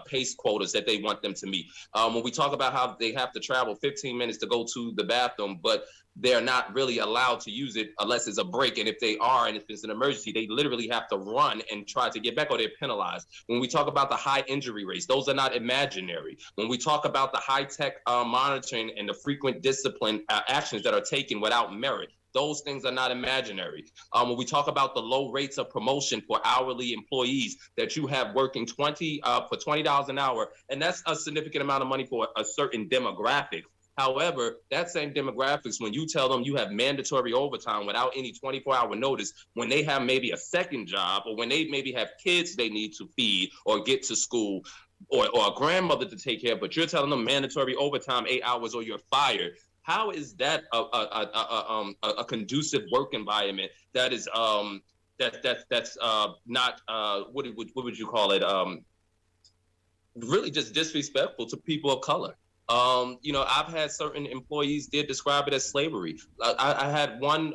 pace quotas that they want them to meet, when we talk about how they have to travel 15 minutes to go to the bathroom, but they're not really allowed to use it unless it's a break. And if they are, and if it's an emergency, they literally have to run and try to get back or they're penalized. When we talk about the high injury rates, those are not imaginary. When we talk about the high-tech monitoring and the frequent discipline actions that are taken without merit, those things are not imaginary. When we talk about the low rates of promotion for hourly employees that you have working for $20 an hour, and that's a significant amount of money for a certain demographic. However, that same demographics, when you tell them you have mandatory overtime without any 24-hour notice, when they have maybe a second job or when they maybe have kids they need to feed or get to school or a grandmother to take care of, but you're telling them mandatory overtime 8 hours or you're fired. How is that a conducive work environment that is that's not what would you call it? Really just disrespectful to people of color. I've had certain employees did describe it as slavery. I had one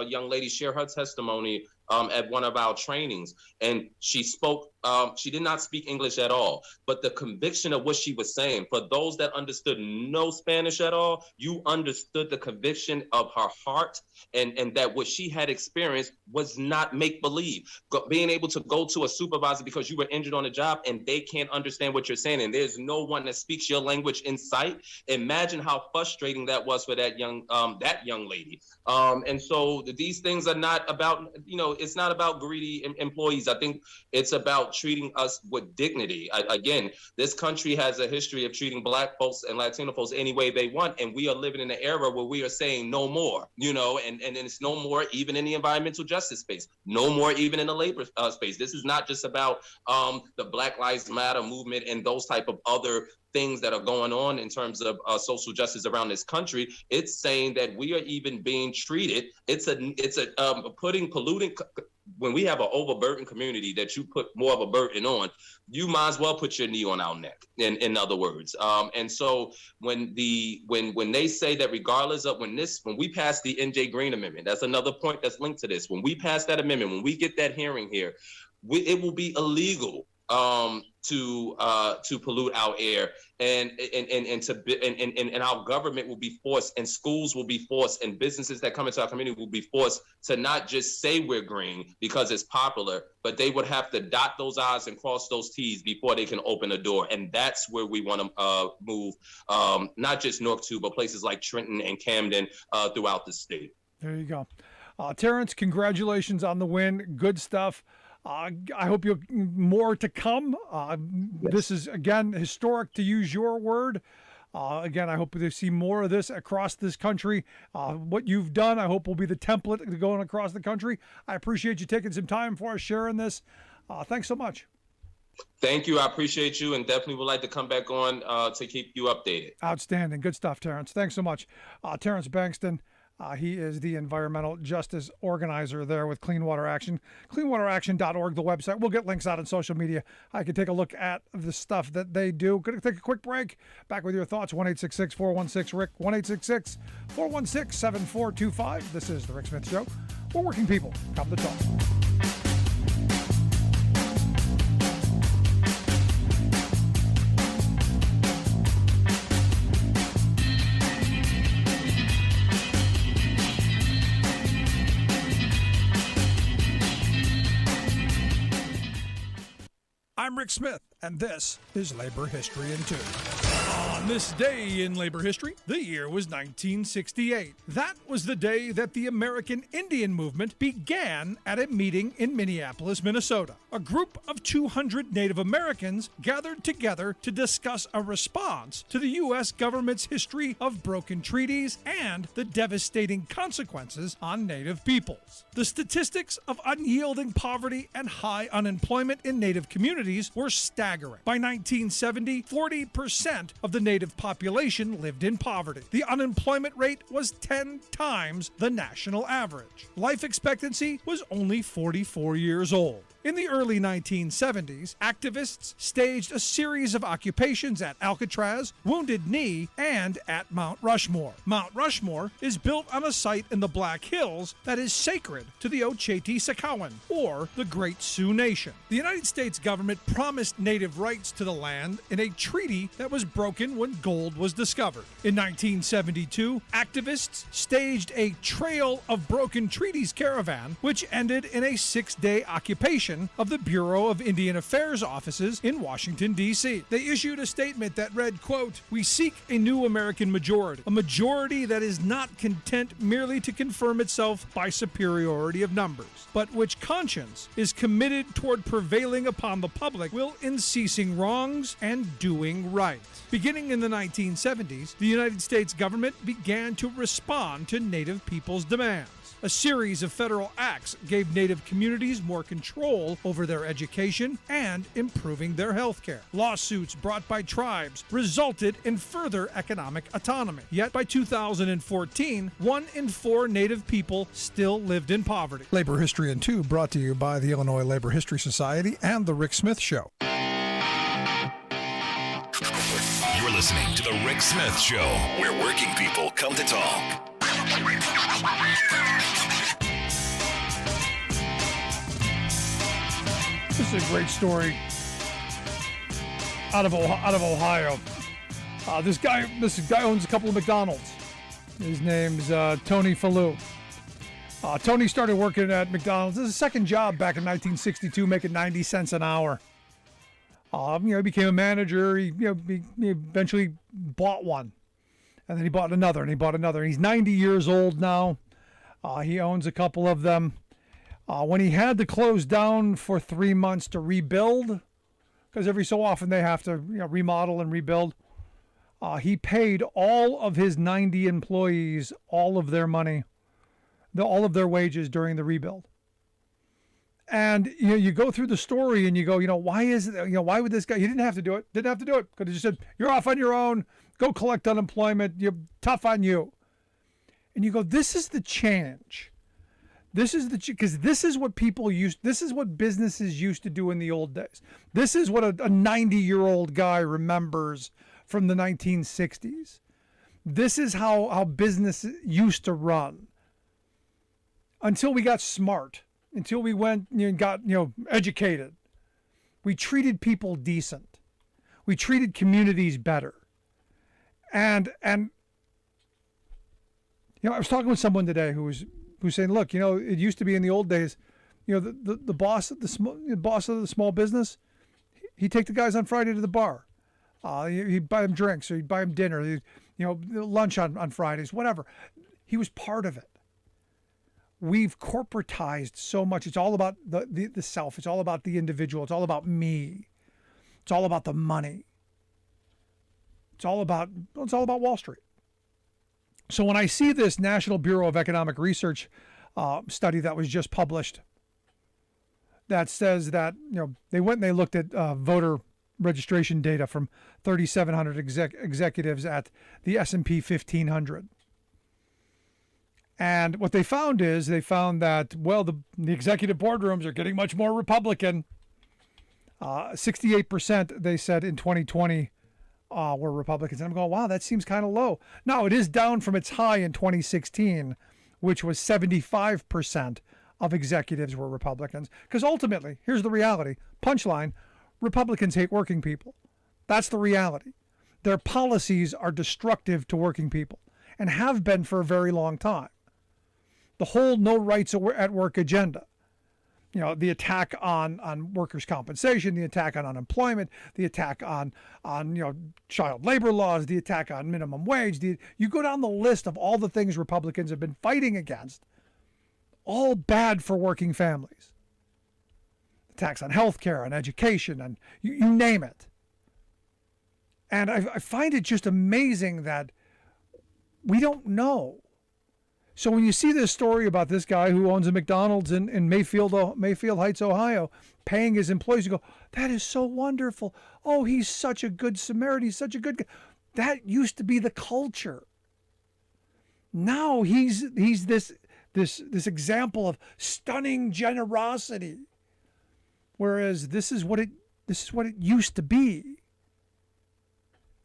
young lady share her testimony at one of our trainings, and she spoke She did not speak English at all, but the conviction of what she was saying, for those that understood no Spanish at all, you understood the conviction of her heart, and that what she had experienced was not make-believe. Being able to go to a supervisor because you were injured on the job and they can't understand what you're saying, and there's no one that speaks your language in sight. Imagine how frustrating that was for that young lady. And so these things are not about, it's not about greedy employees. I think it's about treating us with dignity. Again, this country has a history of treating Black folks and Latino folks any way they want, and we are living in an era where we are saying no more, and it's no more even in the environmental justice space, no more even in the labor space. This is not just about the Black Lives Matter movement and those type of other things that are going on in terms of social justice around this country. It's saying that we are even being treated. It's polluting. When we have an overburdened community that you put more of a burden on, you might as well put your knee on our neck. In other words, and so when they say that regardless of when we pass the N.J. Green amendment, that's another point that's linked to this. When we pass that amendment, when we get that hearing here, it will be illegal to pollute our air, and our government will be forced, and schools will be forced, and businesses that come into our community will be forced to not just say we're green because it's popular, but they would have to dot those I's and cross those T's before they can open a door. And that's where we want to move, not just North 2, but places like Trenton and Camden throughout the state. There you go. Terrence, congratulations on the win. Good stuff. I hope you'll more to come. Yes. This is, again, historic, to use your word. Again, I hope to see more of this across this country. What you've done, I hope, will be the template going across the country. I appreciate you taking some time for us, sharing this. Thanks so much. Thank you. I appreciate you, and definitely would like to come back on to keep you updated. Outstanding. Good stuff, Terrence. Thanks so much. Terrence Bankston. He is the environmental justice organizer there with Clean Water Action. CleanWaterAction.org, the website. We'll get links out on social media. I can take a look at the stuff that they do. Going to take a quick break. Back with your thoughts. 1-866-416-RICK. 1-866-416-7425. This is The Rick Smith Show, where working people come to talk. I'm Rick Smith, and this is Labor History in 2. On this day in labor history, the year was 1968. That was the day that the American Indian movement began at a meeting in Minneapolis, Minnesota. A group of 200 Native Americans gathered together to discuss a response to the U.S. government's history of broken treaties and the devastating consequences on Native peoples. The statistics of unyielding poverty and high unemployment in Native communities were staggering. By 1970, 40% of the Native population lived in poverty. The unemployment rate was 10 times the national average. Life expectancy was only 44 years old. In the early 1970s, activists staged a series of occupations at Alcatraz, Wounded Knee, and at Mount Rushmore. Mount Rushmore is built on a site in the Black Hills that is sacred to the Oceti-Sakowin, or the Great Sioux Nation. The United States government promised Native rights to the land in a treaty that was broken when gold was discovered. In 1972, activists staged a Trail of Broken Treaties caravan, which ended in a 6-day occupation of the Bureau of Indian Affairs offices in Washington, D.C. They issued a statement that read, quote, "We seek a new American majority, a majority that is not content merely to confirm itself by superiority of numbers, but which conscience is committed toward prevailing upon the public will in ceasing wrongs and doing right." Beginning in the 1970s, the United States government began to respond to Native people's demands. A series of federal acts gave Native communities more control over their education and improving their health care. Lawsuits brought by tribes resulted in further economic autonomy. Yet by 2014, 1 in 4 Native people still lived in poverty. Labor History in 2 brought to you by the Illinois Labor History Society and The Rick Smith Show. You're listening to The Rick Smith Show, where working people come to talk. This is a great story out of Ohio. This guy owns a couple of McDonald's. His name's Tony Fallu. Tony started working at McDonald's. This is his second job back in 1962, making 90 cents an hour. He became a manager. He eventually bought one, and then he bought another, and he bought another. He's 90 years old now. He owns a couple of them. When he had to close down for 3 months to rebuild, because every so often they have to remodel and rebuild, he paid all of his 90 employees all of their money, all of their wages during the rebuild. And you go through the story and you go, why is it, why would this guy? He didn't have to do it. Because he just said, you're off on your own. Go collect unemployment. You're tough on you. And you go, this is the change. Because this is what this is what businesses used to do in the old days. This is what a 90-year-old guy remembers from the 1960s. This is how business used to run. Until we got smart, until we went and got educated. We treated people decent. We treated communities better. And I was talking with someone today who's saying, look, it used to be in the old days, the boss of the small business, he'd take the guys on Friday to the bar. He'd buy them drinks, or he'd buy them dinner, lunch on Fridays, whatever. He was part of it. We've corporatized so much. It's all about the self. It's all about the individual. It's all about me. It's all about the money. It's all about Wall Street. So when I see this National Bureau of Economic Research study that was just published, that says that they went and they looked at voter registration data from 3,700 executives at the S&P 1500. And what they found is that, the executive boardrooms are getting much more Republican. 68%, they said, in 2020 were Republicans. And I'm going, wow, that seems kind of low. Now, it is down from its high in 2016, which was 75% of executives were Republicans. Because ultimately, here's the reality. Punchline, Republicans hate working people. That's the reality. Their policies are destructive to working people and have been for a very long time. The whole no rights at work agenda, the attack on workers' compensation, the attack on unemployment, the attack on child labor laws, the attack on minimum wage. You go down the list of all the things Republicans have been fighting against, all bad for working families. Attacks on health care, on education, and you name it. And I find it just amazing that we don't know. So when you see this story about this guy who owns a McDonald's in Mayfield Heights, Ohio, paying his employees, you go, that is so wonderful. Oh, he's such a good Samaritan. He's such a good guy. That used to be the culture. Now he's this example of stunning generosity. Whereas this is what it used to be.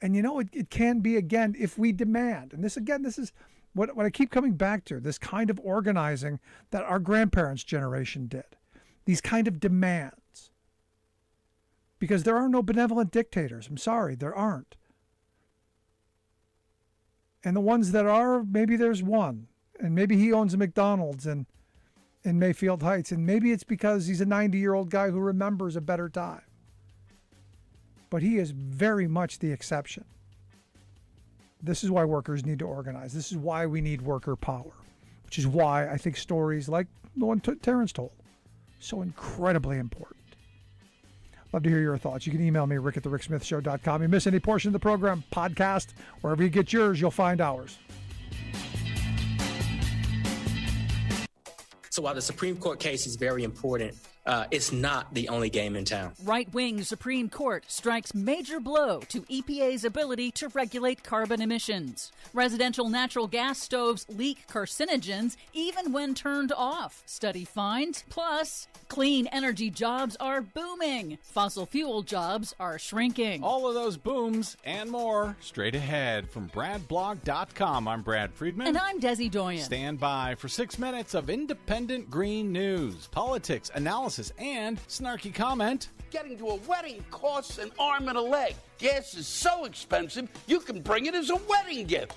And it can be again if we demand. And this is what I keep coming back to, this kind of organizing that our grandparents' generation did. These kind of demands. Because there are no benevolent dictators. I'm sorry, there aren't. And the ones that are, maybe there's one. And maybe he owns a McDonald's in Mayfield Heights. And maybe it's because he's a 90-year-old guy who remembers a better time. But he is very much the exception. This is why workers need to organize. This is why we need worker power, which is why I think stories like the one Terrence told, so incredibly important. Love to hear your thoughts. You can email me, rick@thericksmithshow.com. You miss any portion of the program, podcast, wherever you get yours, you'll find ours. So while the Supreme Court case is very important, it's not the only game in town. Right-wing Supreme Court strikes major blow to EPA's ability to regulate carbon emissions. Residential natural gas stoves leak carcinogens even when turned off, study finds. Plus, clean energy jobs are booming. Fossil fuel jobs are shrinking. All of those booms and more straight ahead from BradBlog.com. I'm Brad Friedman. And I'm Desi Doyen. Stand by for 6 minutes of independent green news, politics, analysis, analysis and snarky comment. Getting to a wedding costs an arm and a leg. Gas is so expensive, you can bring it as a wedding gift.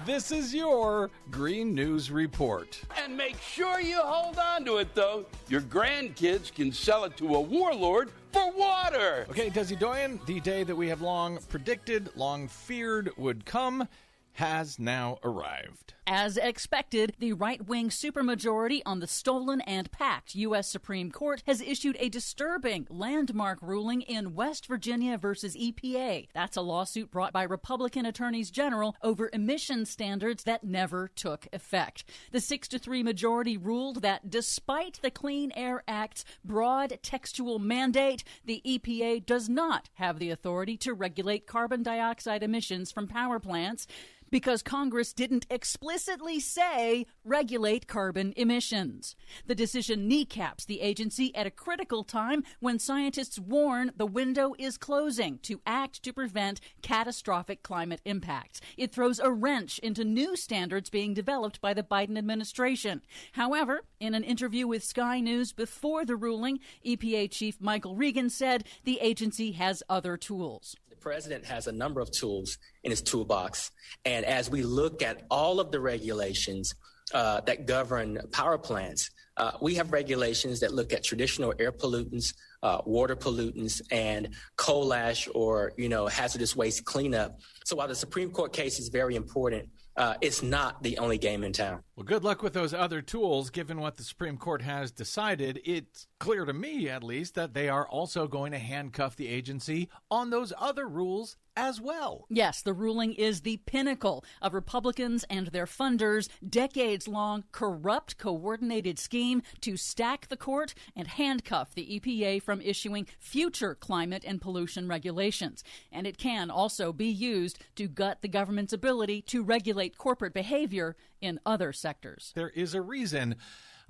This is your Green News Report. And make sure you hold on to it, though. Your grandkids can sell it to a warlord for water. Okay, Desi Doyen, the day that we have long predicted, long feared would come, has now arrived. As expected, the right-wing supermajority on the stolen and packed U.S. Supreme Court has issued a disturbing landmark ruling in West Virginia versus EPA. That's a lawsuit brought by Republican attorneys general over emission standards that never took effect. The 6-3 majority ruled that despite the Clean Air Act's broad textual mandate, the EPA does not have the authority to regulate carbon dioxide emissions from power plants, because Congress didn't explicitly say regulate carbon emissions. The decision kneecaps the agency at a critical time when scientists warn the window is closing to act to prevent catastrophic climate impacts. It throws a wrench into new standards being developed by the Biden administration. However, in an interview with Sky News before the ruling, EPA Chief Michael Regan said the agency has other tools. The president has a number of tools in his toolbox. And as we look at all of the regulations that govern power plants, we have regulations that look at traditional air pollutants, water pollutants, and coal ash or, hazardous waste cleanup. So while the Supreme Court case is very important, it's not the only game in town. Well, good luck with those other tools. Given what the Supreme Court has decided, it's clear to me, at least, that they are also going to handcuff the agency on those other rules as well. Yes, the ruling is the pinnacle of Republicans and their funders' decades-long corrupt coordinated scheme to stack the court and handcuff the EPA from issuing future climate and pollution regulations. And it can also be used to gut the government's ability to regulate corporate behavior in other sectors. There is a reason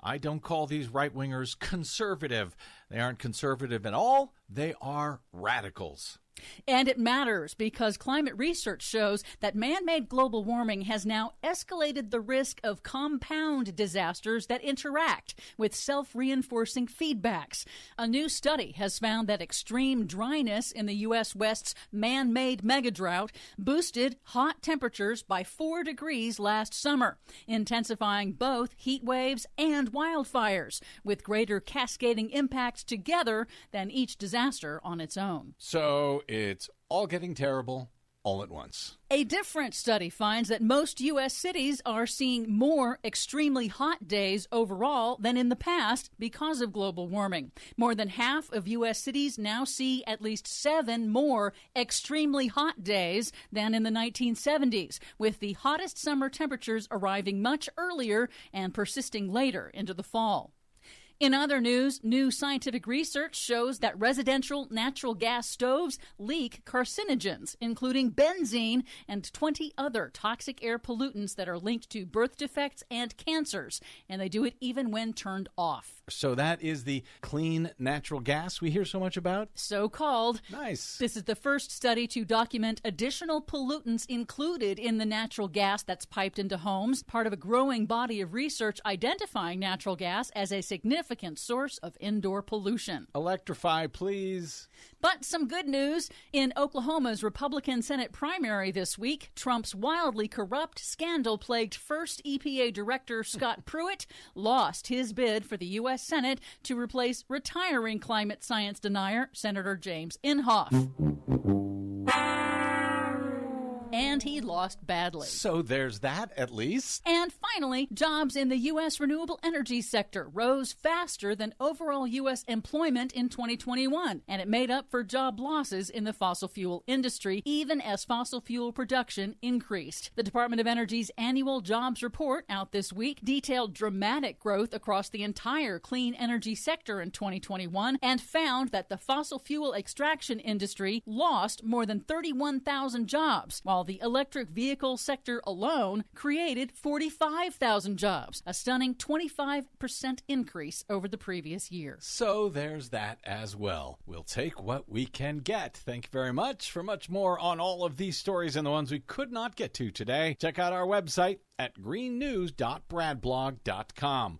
I don't call these right-wingers conservative. They aren't conservative at all. They are radicals. And it matters because climate research shows that man-made global warming has now escalated the risk of compound disasters that interact with self-reinforcing feedbacks. A new study has found that extreme dryness in the U.S. West's man-made megadrought boosted hot temperatures by 4 degrees last summer, intensifying both heat waves and wildfires, with greater cascading impacts together than each disaster on its own. So it's all getting terrible all at once. A different study finds that most U.S. cities are seeing more extremely hot days overall than in the past because of global warming. More than half of U.S. cities now see at least 7 more extremely hot days than in the 1970s, with the hottest summer temperatures arriving much earlier and persisting later into the fall. In other news, new scientific research shows that residential natural gas stoves leak carcinogens, including benzene and 20 other toxic air pollutants that are linked to birth defects and cancers, and they do it even when turned off. So that is the clean natural gas we hear so much about? So-called. Nice. This is the first study to document additional pollutants included in the natural gas that's piped into homes, part of a growing body of research identifying natural gas as a significant source of indoor pollution. Electrify, please. But some good news. In Oklahoma's Republican Senate primary this week, Trump's wildly corrupt, scandal-plagued first EPA director, Scott Pruitt, lost his bid for the U.S. Senate to replace retiring climate science denier Senator James Inhofe. And he lost badly. So there's that, at least. And finally, jobs in the U.S. renewable energy sector rose faster than overall U.S. employment in 2021, and it made up for job losses in the fossil fuel industry, even as fossil fuel production increased. The Department of Energy's annual jobs report out this week detailed dramatic growth across the entire clean energy sector in 2021 and found that the fossil fuel extraction industry lost more than 31,000 jobs, while the electric vehicle sector alone created 45,000 jobs, a stunning 25% increase over the previous year. So there's that as well. We'll take what we can get. Thank you very much. For much more on all of these stories and the ones we could not get to today, check out our website at greennews.bradblog.com.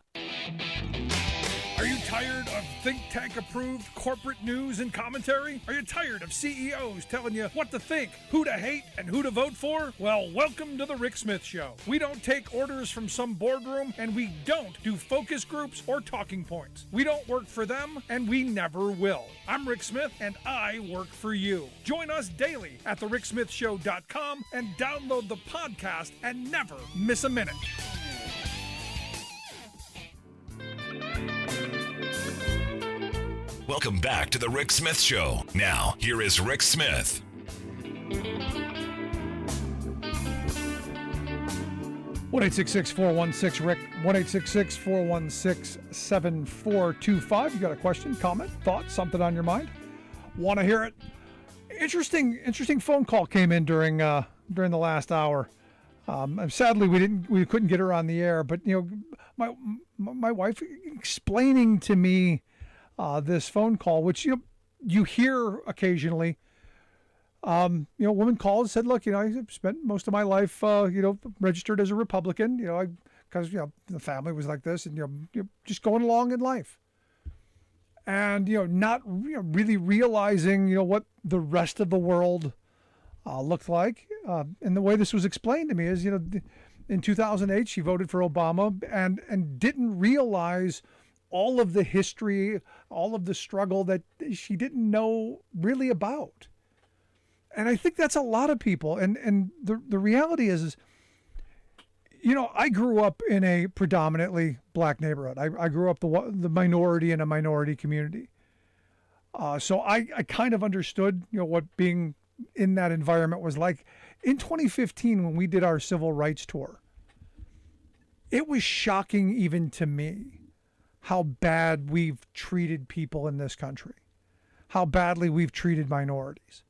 Are you tired of think tank approved corporate news and commentary? Are you tired of CEOs telling you what to think, who to hate, and who to vote for? Well, welcome to the Rick Smith Show. We don't take orders from some boardroom, and we don't do focus groups or talking points. We don't work for them, and we never will. I'm Rick Smith, and I work for you. Join us daily at thericksmithshow.com and download the podcast and never miss a minute. Welcome back to the Rick Smith Show. Now, here is Rick Smith. One 416 Rick. 1-866-416-7425. You got a question, comment, thought, something on your mind? Want to hear it? Interesting phone call came in during the last hour. And sadly, we couldn't get her on the air. But my wife explaining to me this phone call, which you hear occasionally. A woman called and said, "Look, I spent most of my life, registered as a Republican, because the family was like this, and just going along in life, and not really realizing what the rest of the world looked like." And the way this was explained to me is, in 2008 she voted for Obama and didn't realize all of the history, all of the struggle that she didn't know really about. And I think that's a lot of people. And the reality is, I grew up in a predominantly black neighborhood. I grew up the minority in a minority community. So I kind of understood, what being in that environment was like. In 2015, when we did our civil rights tour, it was shocking even to me how bad we've treated people in this country, how badly we've treated minorities.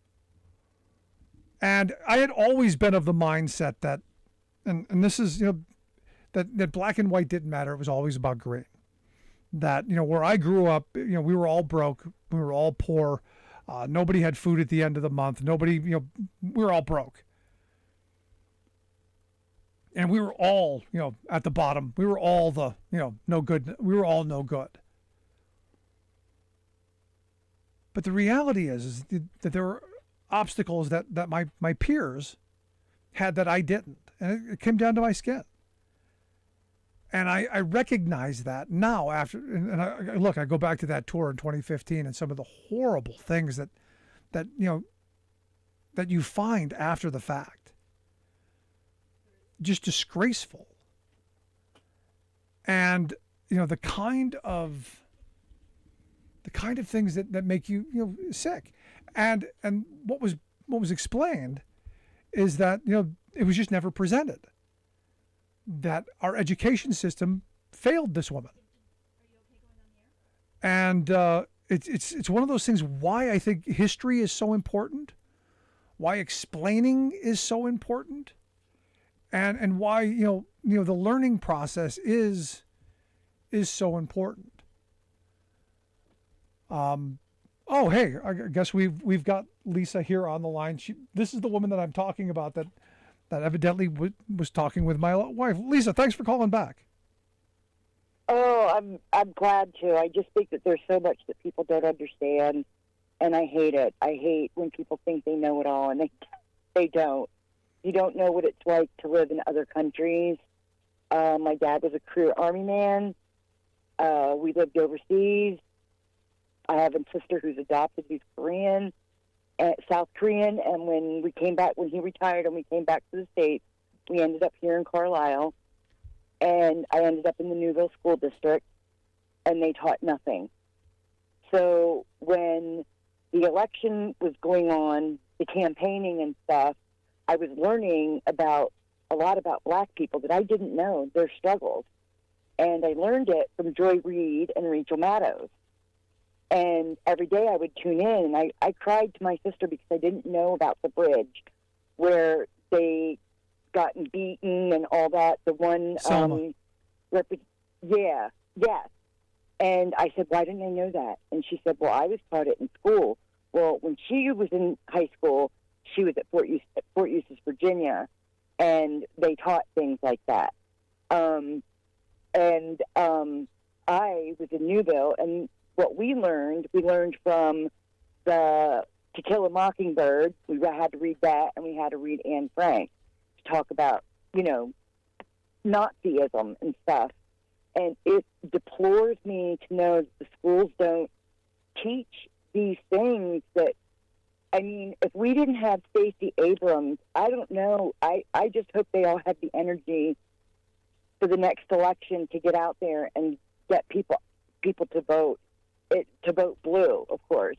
And I had always been of the mindset that, and this is, that black and white didn't matter. It was always about green. That, where I grew up, we were all broke. We were all poor. Nobody had food at the end of the month. Nobody, we were all broke. And we were all, at the bottom. We were all the, no good. We were all no good. But the reality is that there were obstacles that my peers had that I didn't. And it came down to my skin. And I recognize that now after, and I go back to that tour in 2015 and some of the horrible things that you find after the fact. Just disgraceful. And, the kind of things that make you, sick. And what was explained is that, it was just never presented. That our education system failed this woman. And it's one of those things why I think history is so important, why explaining is so important, and why the learning process is so important. Oh, hey, I guess we've got Lisa here on the line. This is the woman that I'm talking about that evidently was talking with my wife. Lisa, thanks for calling back. Oh, I'm glad to. I just think that there's so much that people don't understand, and I hate it. I hate when people think they know it all, and they don't. You don't know what it's like to live in other countries. My dad was a career Army man. We lived overseas. I have a sister who's adopted, who's Korean, South Korean, and when he retired and we came back to the States, we ended up here in Carlisle, and I ended up in the Newville School District, and they taught nothing. So when the election was going on, the campaigning and stuff, I was learning a lot about black people that I didn't know, their struggles. And I learned it from Joy Reid and Rachel Maddow. And every day I would tune in, and I cried to my sister because I didn't know about the bridge where they gotten beaten and all that. The one, yes. And I said, why didn't I know that? And she said, well, I was taught it in school. Well, when she was in high school, she was at Fort Eustis, Virginia, and they taught things like that. I was in Newville, and what we learned from the To Kill a Mockingbird. We had to read that, and we had to read Anne Frank to talk about, Nazism and stuff. And it deplores me to know that the schools don't teach these things that, if we didn't have Stacey Abrams, I don't know. I just hope they all have the energy for the next election to get out there and get people to vote. To vote blue, of course.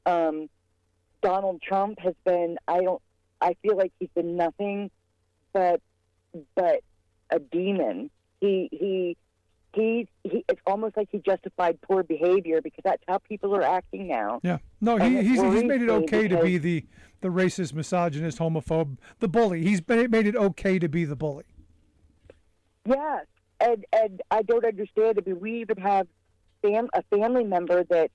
Donald Trump has been. I feel like he's been nothing but a demon. It's almost like he justified poor behavior because that's how people are acting now. Yeah. No, he's made it okay to be the racist, misogynist, homophobe, the bully. He's made it okay to be the bully. Yes, and I don't understand. We even have a family member that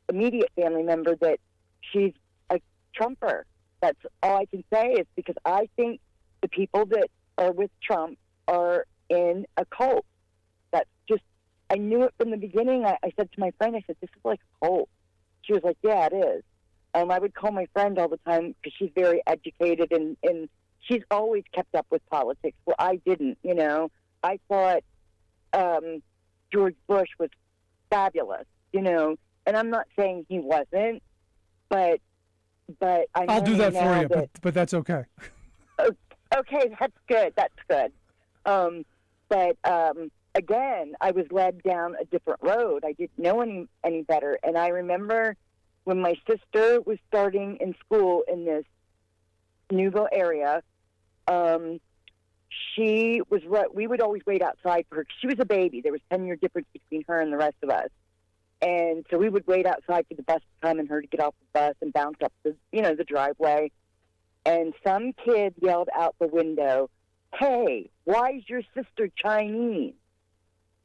immediate family member that she's a Trumper. That's all I can say is because I think the people that are with Trump are in a cult. That's just, I knew it from the beginning. I said to my friend, I said, this is like a cult. She was like, yeah, it is. I would call my friend all the time because she's very educated and she's always kept up with politics. Well, I didn't, I thought George Bush was fabulous, and I'm not saying he wasn't, but I'll do that for you, but that's okay. Okay, that's good. That's good. Again, I was led down a different road. I didn't know any better. And I remember when my sister was starting in school in this Newville area, she was we would always wait outside for her. She was a baby. There was 10-year difference between her and the rest of us. And so we would wait outside for the bus to come and her to get off the bus and bounce up the driveway. And some kid yelled out the window, "Hey, why is your sister Chinese?"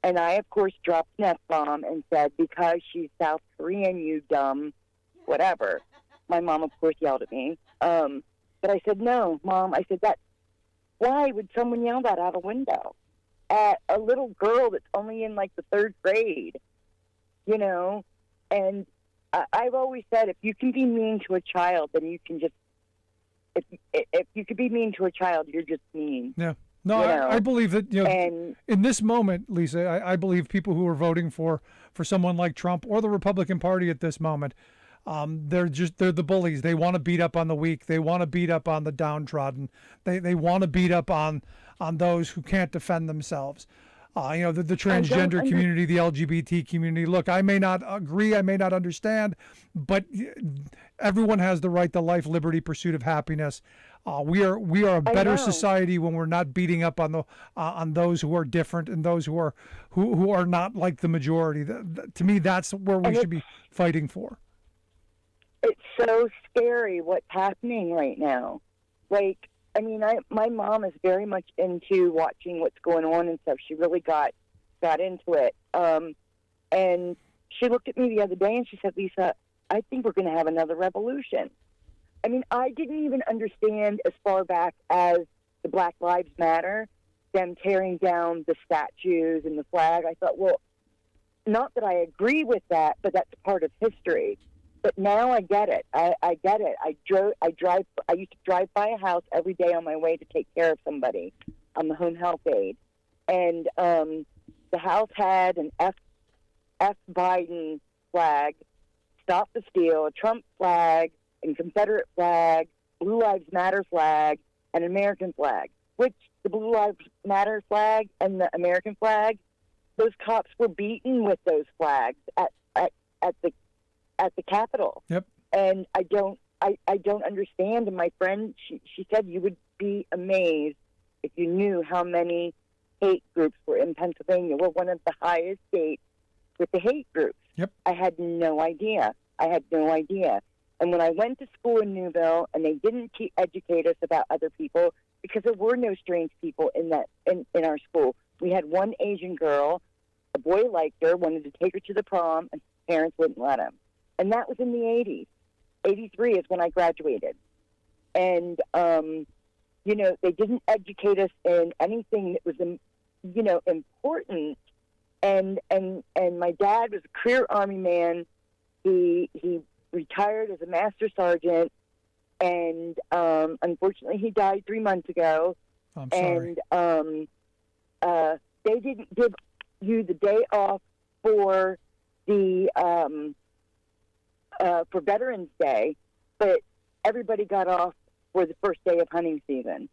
And I, of course, dropped an F-bomb and said, "Because she's South Korean, you dumb whatever." My mom, of course, yelled at me. But I said, "No, Mom." I said, why would someone yell that out a window at a little girl that's only in, like, the 3rd grade? And I've always said, if you can be mean to a child, then you can just, if you could be mean to a child, you're just mean. Yeah. No, I believe that, in this moment, Lisa, I believe people who are voting for someone like Trump or the Republican Party at this moment, they're the bullies. They want to beat up on the weak. They want to beat up on the downtrodden. They want to beat up on those who can't defend themselves. The transgender community, the LGBT community. Look, I may not agree, I may not understand, but everyone has the right to life, liberty, pursuit of happiness. We are a better society when we're not beating up on those who are different and those who are not like the majority. To me, that's where we should be fighting for. It's so scary what's happening right now. Like, my mom is very much into watching what's going on and stuff. She really got into it. And she looked at me the other day and she said, "Lisa, I think we're going to have another revolution." I didn't even understand as far back as the Black Lives Matter, them tearing down the statues and the flag. I thought, well, not that I agree with that, but that's part of history. But now I get it. I get it. I used to drive by a house every day on my way to take care of somebody. I'm the home health aide. And the house had an F Biden flag, Stop the Steal, a Trump flag, and Confederate flag, Blue Lives Matter flag, and American flag. Which the Blue Lives Matter flag and the American flag, those cops were beaten with those flags at the Capitol. Yep. And I don't understand. And my friend, she said you would be amazed if you knew how many hate groups were in Pennsylvania. We're one of the highest states with the hate groups. Yep. I had no idea. And when I went to school in Newville, and they didn't educate us about other people because there were no strange people in our school. We had one Asian girl. A boy liked her, wanted to take her to the prom, and his parents wouldn't let him. And that was in the 80s. 83 is when I graduated. And, they didn't educate us in anything that was, important And my dad was a career Army man. He retired as a master sergeant, and unfortunately he died 3 months ago. I'm sorry. And they didn't give you the day off for the for Veterans Day, but everybody got off for the first day of hunting season.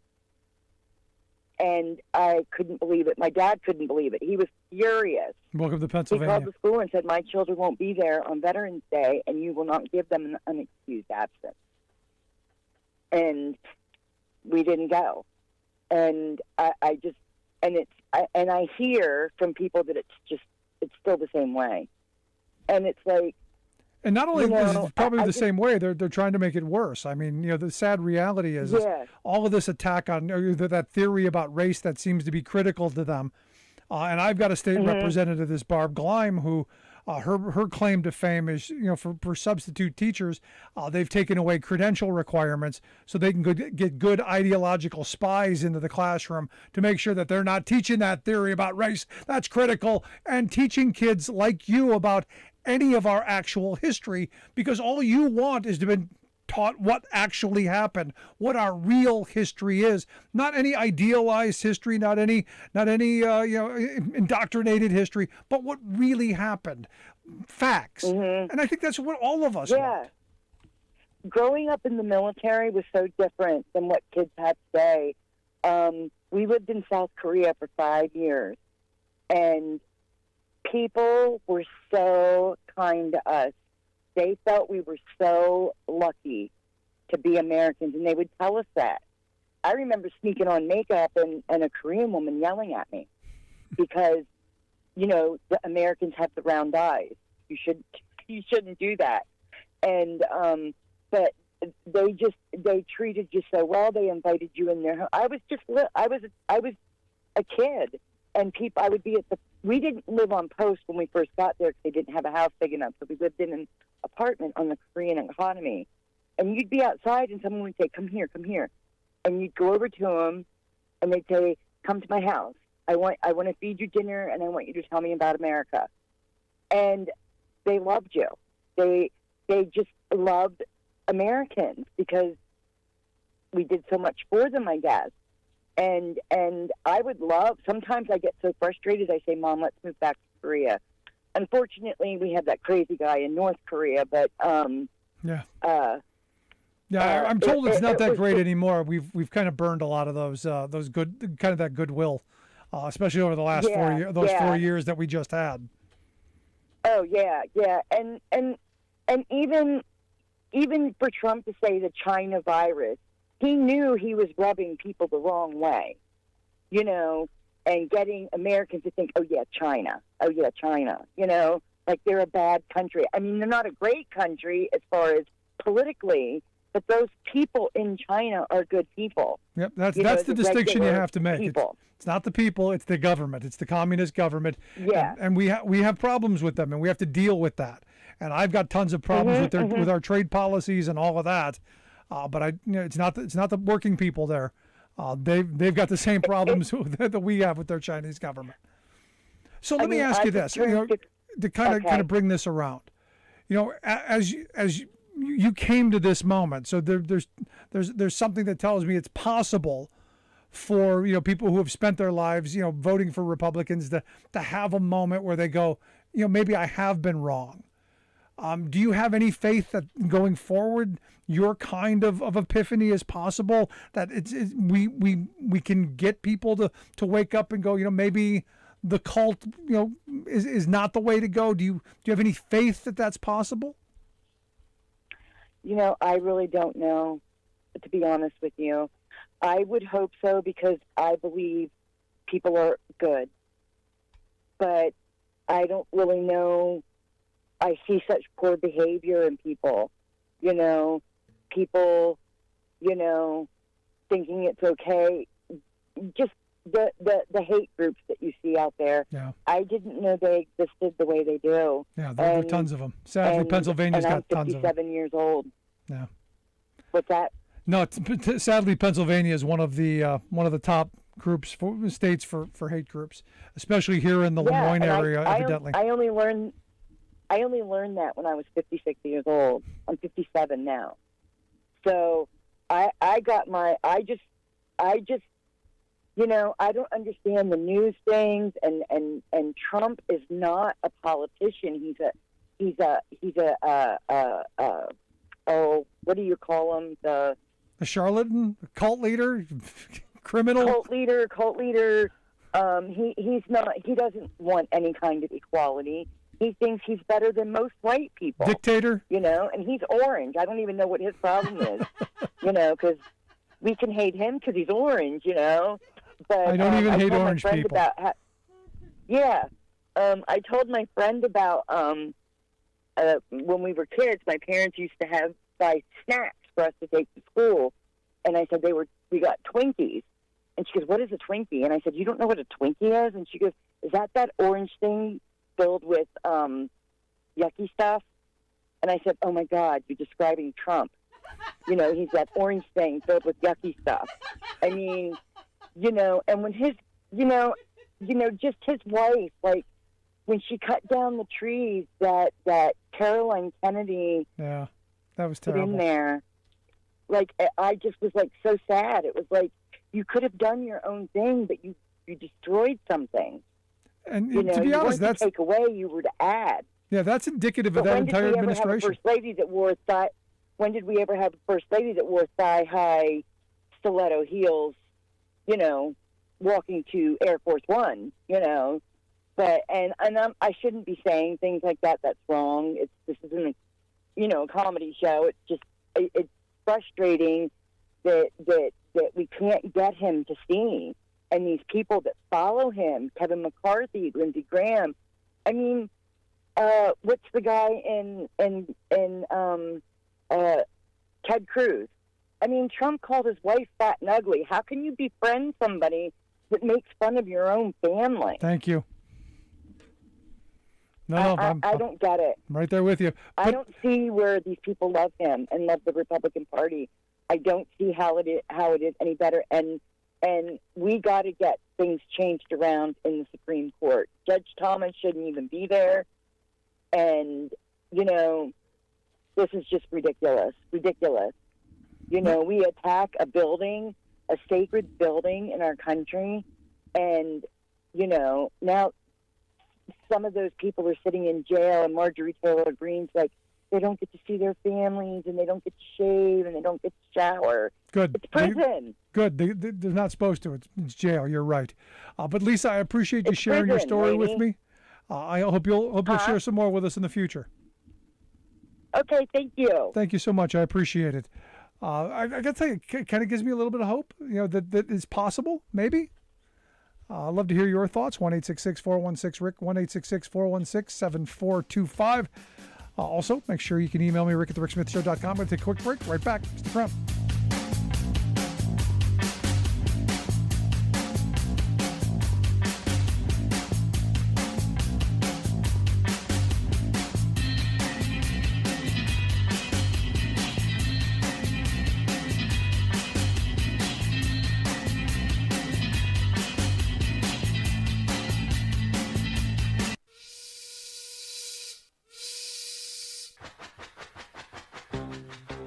And I couldn't believe it. My dad couldn't believe it. He was furious. Welcome to He Pennsylvania. called the school and said, my children won't be there on Veterans Day, and you will not give them an unexcused absence. And we didn't go. And I hear from people that it's still the same way. And it's like, and not only you know, is it probably the same way, they're trying to make it worse. I mean, the sad reality is all of this attack on that theory about race that seems to be critical to them. And I've got a state representative, this Barb Gleim, who her claim to fame is, for substitute teachers, they've taken away credential requirements so they can get good ideological spies into the classroom to make sure that they're not teaching that theory about race. That's critical. And teaching kids like you about any of our actual history, because all you want is to be taught what actually happened, what our real history is, not any idealized history, not any indoctrinated history, but what really happened, facts. And I think that's what all of us want. Growing up in the military was so different than what kids have today. We lived in South Korea for 5 years, and people were so kind to us. They felt we were so lucky to be Americans, and they would tell us that. I remember sneaking on makeup and a Korean woman yelling at me because, the Americans have the round eyes. You shouldn't do that. And but they treated you so well. They invited you in their home. I was a kid, and I would be we didn't live on post when we first got there because they didn't have a house big enough. So we lived in an apartment on the Korean economy. And you'd be outside and someone would say, come here. And you'd go over to them and they'd say, come to my house. I want to feed you dinner and I want you to tell me about America. And they loved you. They just loved Americans because we did so much for them, I guess. And I would love, sometimes I get so frustrated, I say, Mom, let's move back to Korea. Unfortunately, we have that crazy guy in North Korea, but I'm told it's not that great anymore. We've kind of burned a lot of those good, kind of that goodwill, especially over the last 4 years that we just had. Oh yeah, and even for Trump to say the China virus, he knew he was rubbing people the wrong way, and getting Americans to think, oh yeah, China, like they're a bad country. I mean, they're not a great country as far as politically, but those people in China are good people. Yep, that's the distinction you have to make. It's not the people, it's the government. It's the communist government. Yeah. And we have problems with them, and we have to deal with that. And I've got tons of problems with our trade policies and all of that. But it's not the working people there. They've got the same problems that we have with their Chinese government. So let me ask you this, to kind of bring this around. As you came to this moment, so there's something that tells me it's possible for people who have spent their lives voting for Republicans to have a moment where they go, maybe I have been wrong. Do you have any faith that going forward, your kind of epiphany is possible? That we can get people to wake up and go, maybe the cult, is not the way to go. Do you have any faith that that's possible? I really don't know, to be honest with you. I would hope so because I believe people are good, but I don't really know. I see such poor behavior in people, people, thinking it's okay. Just the hate groups that you see out there. Yeah. I didn't know they existed the way they do. Yeah, there are tons of them. Sadly, Pennsylvania's got tons of them. I'm 57 years old. Yeah. What's that? No, sadly, Pennsylvania is one of the top states for hate groups, especially here in the Lemoyne area, evidently. I only learned that when I was 56 years old. I'm 57 now. So I just I don't understand the news things, and Trump is not a politician. He's a what do you call him? The charlatan, cult leader, criminal. Cult leader. He's not. He doesn't want any kind of equality. He thinks he's better than most white people. Dictator. And he's orange. I don't even know what his problem is. Because we can hate him because he's orange. But I don't even hate orange people. I told my friend about when we were kids. My parents used to buy snacks for us to take to school, and I said we got Twinkies, and she goes, "What is a Twinkie?" And I said, "You don't know what a Twinkie is?" And she goes, "Is that orange thing filled with yucky stuff?" And I said, "Oh my God, you're describing Trump. He's that orange thing filled with yucky stuff." I mean, and when his, just his wife, like when she cut down the trees that Caroline Kennedy, yeah, that was put terrible. in there, like I just was like so sad. It was like you could have done your own thing, but you destroyed something. And to be honest, that's take away. You were to add. Yeah, that's indicative of that entire administration. When did we ever have a first lady that wore thigh-high stiletto heels? Walking to Air Force One. But I shouldn't be saying things like that. That's wrong. This isn't a comedy show. It's frustrating that we can't get him to see. And these people that follow him, Kevin McCarthy, Lindsey Graham. I mean, what's the guy in Ted Cruz? I mean, Trump called his wife fat and ugly. How can you befriend somebody that makes fun of your own family? Thank you. No, I don't get it. I'm right there with you. I don't see where these people love him and love the Republican Party. I don't see how it is any better. And we got to get things changed around in the Supreme Court. Judge Thomas shouldn't even be there. And, this is just ridiculous. Ridiculous. We attack a building, a sacred building in our country. And, now some of those people are sitting in jail, and Marjorie Taylor Greene's like, they don't get to see their families, and they don't get to shave, and they don't get to shower. Good. It's prison. Good. They're not supposed to. It's jail. You're right. But Lisa, I appreciate you sharing your story with me. I hope you'll share some more with us in the future. Okay. Thank you. Thank you so much. I appreciate it. I got to tell you, it kind of gives me a little bit of hope. That is possible. Maybe. I'd love to hear your thoughts. 1-866-416-RICK. 1-866-416-7425. Also, make sure you can email me, rick@thericksmithshow.com. I'm going to take a quick break. Right back. Stick around.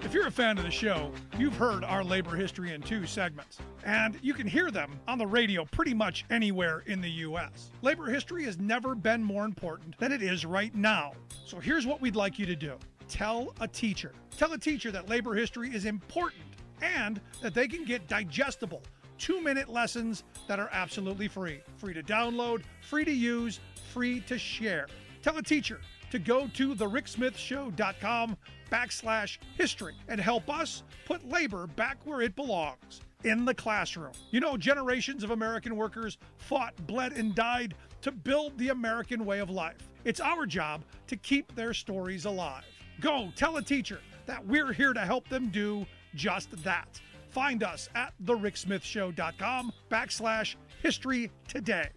If you're a fan of the show, you've heard our labor history in 2 segments, and you can hear them on the radio pretty much anywhere in the U.S. Labor history has never been more important than it is right now. So here's what we'd like you to do. Tell a teacher. Tell a teacher that labor history is important and that they can get digestible 2-minute lessons that are absolutely free. Free to download, free to use, free to share. Tell a teacher to go to thericksmithshow.com/history and help us put labor back where it belongs, in the classroom. Generations of American workers fought, bled, and died to build the American way of life. It's our job to keep their stories alive. Go tell a teacher that we're here to help them do just that. Find us at thericksmithshow.com/history today.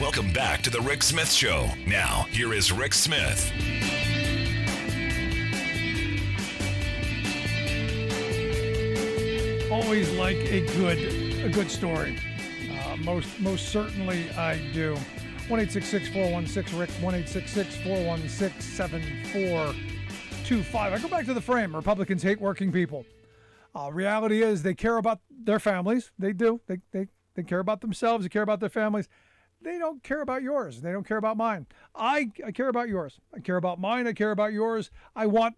Welcome back to the Rick Smith Show. Now, here is Rick Smith. always like a good story. Most certainly I do. 1-866-416-RICK, 1-866-416-7425. I go back to the frame. Republicans hate working people. Reality is they care about their families. They do. They care about themselves. They care about their families. They don't care about yours. They don't care about mine. I care about yours. I care about mine. I care about yours. I want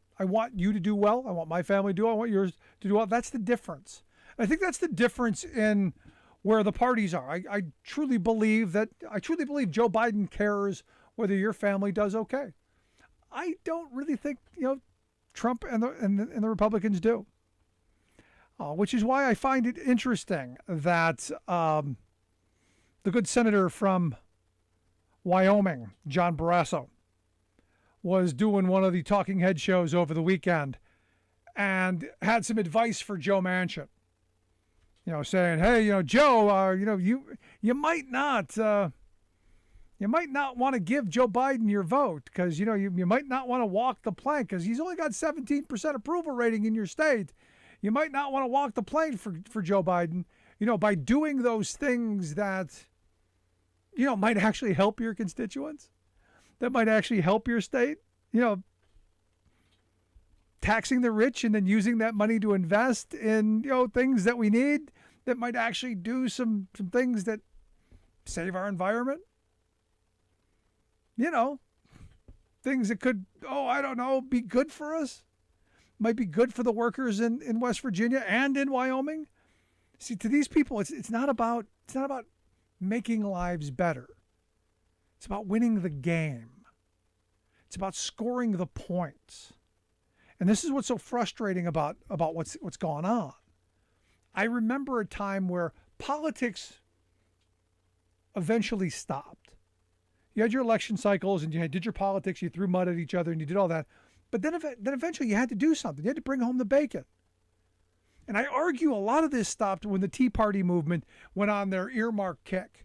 you to do well. I want my family to do well. I want yours to do well. That's the difference. I think that's the difference in where the parties are. I truly believe Joe Biden cares whether your family does okay. I don't really think Trump and the Republicans do. Which is why I find it interesting that the good senator from Wyoming, John Barrasso, was doing one of the talking head shows over the weekend and had some advice for Joe Manchin. Saying, hey, Joe, you might not want to give Joe Biden your vote because, you might not want to walk the plank because he's only got 17% approval rating in your state. You might not want to walk the plank for Joe Biden, by doing those things that, might actually help your constituents, that might actually help your state, taxing the rich and then using that money to invest in, things that we need that might actually do some things that save our environment. Things that could, be good for us. Might be good for the workers in West Virginia and in Wyoming. See, to these people, it's not about making lives better. It's about winning the game. It's about scoring the points. And this is what's so frustrating about what's going on. I remember a time where politics eventually stopped. You had your election cycles and you did your politics, you threw mud at each other and you did all that. But then eventually you had to do something. You had to bring home the bacon. And I argue a lot of this stopped when the Tea Party movement went on their earmark kick.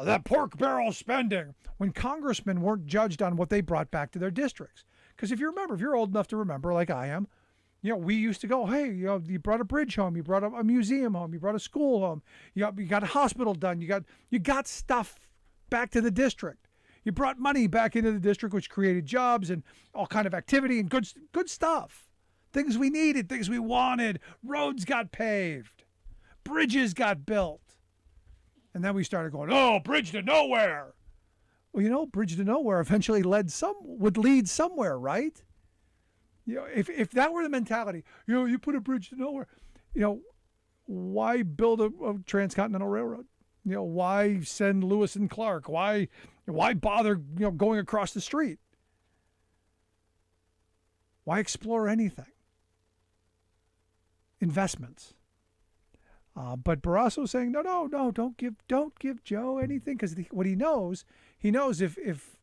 That pork barrel spending, when congressmen weren't judged on what they brought back to their districts. Because if you're old enough to remember, like I am, we used to go, hey, you brought a bridge home, you brought a museum home, you brought a school home, you got a hospital done, you got stuff back to the district. You brought money back into the district, which created jobs and all kind of activity and good stuff. Things we needed, things we wanted. Roads got paved. Bridges got built. And then we started going, bridge to nowhere. Well, bridge to nowhere eventually would lead somewhere, right? If that were the mentality, you put a bridge to nowhere, why build a transcontinental railroad? Why send Lewis and Clark? Why bother, going across the street? Why explore anything? Investments. But Barrasso's saying, no, don't give Joe anything, because what he knows if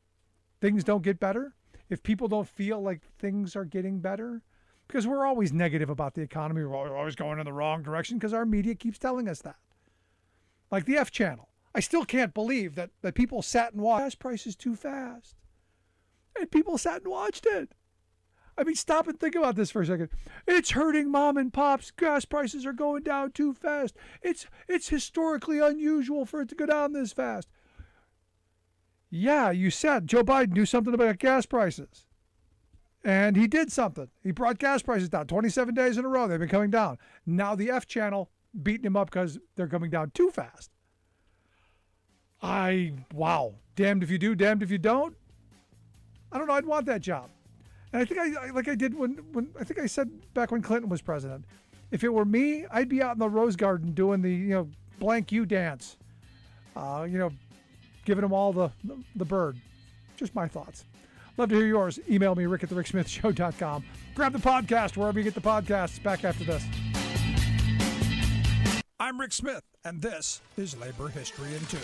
things don't get better, if people don't feel like things are getting better, because we're always negative about the economy, we're always going in the wrong direction because our media keeps telling us that. Like the F channel. I still can't believe that people sat and watched gas prices too fast. And people sat and watched it. I mean, stop and think about this for a second. It's hurting mom and pops. Gas prices are going down too fast. It's historically unusual for it to go down this fast. Yeah, you said Joe Biden do something about gas prices. And he did something. He brought gas prices down 27 days in a row. They've been coming down. Now the F channel beating him up because they're coming down too fast. Wow. Damned if you do, damned if you don't. I don't know. I'd want that job. And I think I did when I think I said back when Clinton was president, if it were me, I'd be out in the Rose Garden doing the, blank you dance, giving them all the bird. Just my thoughts. Love to hear yours. Email me, rick@thericksmithshow.com. Grab the podcast wherever you get the podcasts. Back after this. I'm Rick Smith, and this is Labor History in 2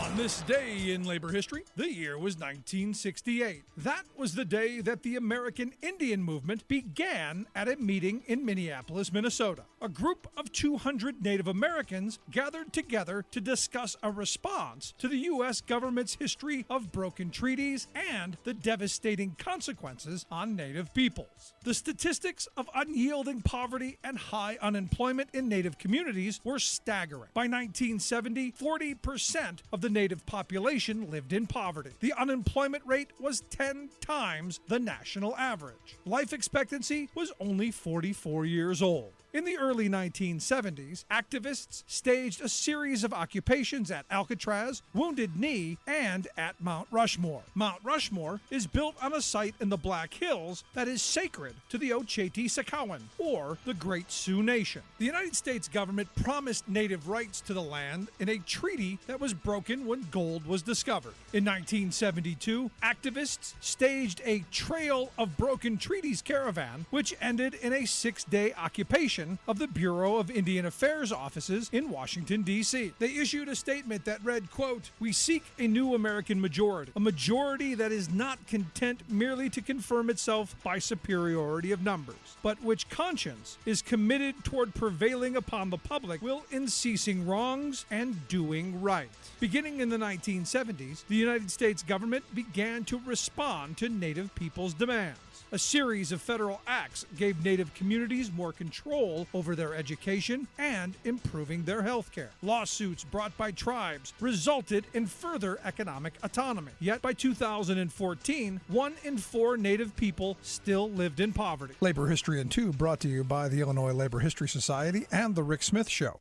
on On this day in labor history, the year was 1968. That was the day that the American Indian movement began at a meeting in Minneapolis, Minnesota. A group of 200 Native Americans gathered together to discuss a response to the U.S. government's history of broken treaties and the devastating consequences on Native peoples. The statistics of unyielding poverty and high unemployment in Native communities were staggering. By 1970, 40% of the Native population lived in poverty. The unemployment rate was 10 times the national average. Life expectancy was only 44 years old. In the early 1970s, activists staged a series of occupations at Alcatraz, Wounded Knee, and at Mount Rushmore. Mount Rushmore is built on a site in the Black Hills that is sacred to the Oceti-Sakowin, or the Great Sioux Nation. The United States government promised Native rights to the land in a treaty that was broken when gold was discovered. In 1972, activists staged a Trail of Broken Treaties caravan, which ended in a 6-day occupation of the Bureau of Indian Affairs offices in Washington, D.C. They issued a statement that read, quote, "We seek a new American majority, a majority that is not content merely to confirm itself by superiority of numbers, but which conscience is committed toward prevailing upon the public will in ceasing wrongs and doing right." Beginning in the 1970s, the United States government began to respond to Native people's demands. A series of federal acts gave Native communities more control over their education and improving their health care. Lawsuits brought by tribes resulted in further economic autonomy. Yet by 2014, 1 in 4 Native people still lived in poverty. Labor History in 2 brought to you by the Illinois Labor History Society and The Rick Smith Show.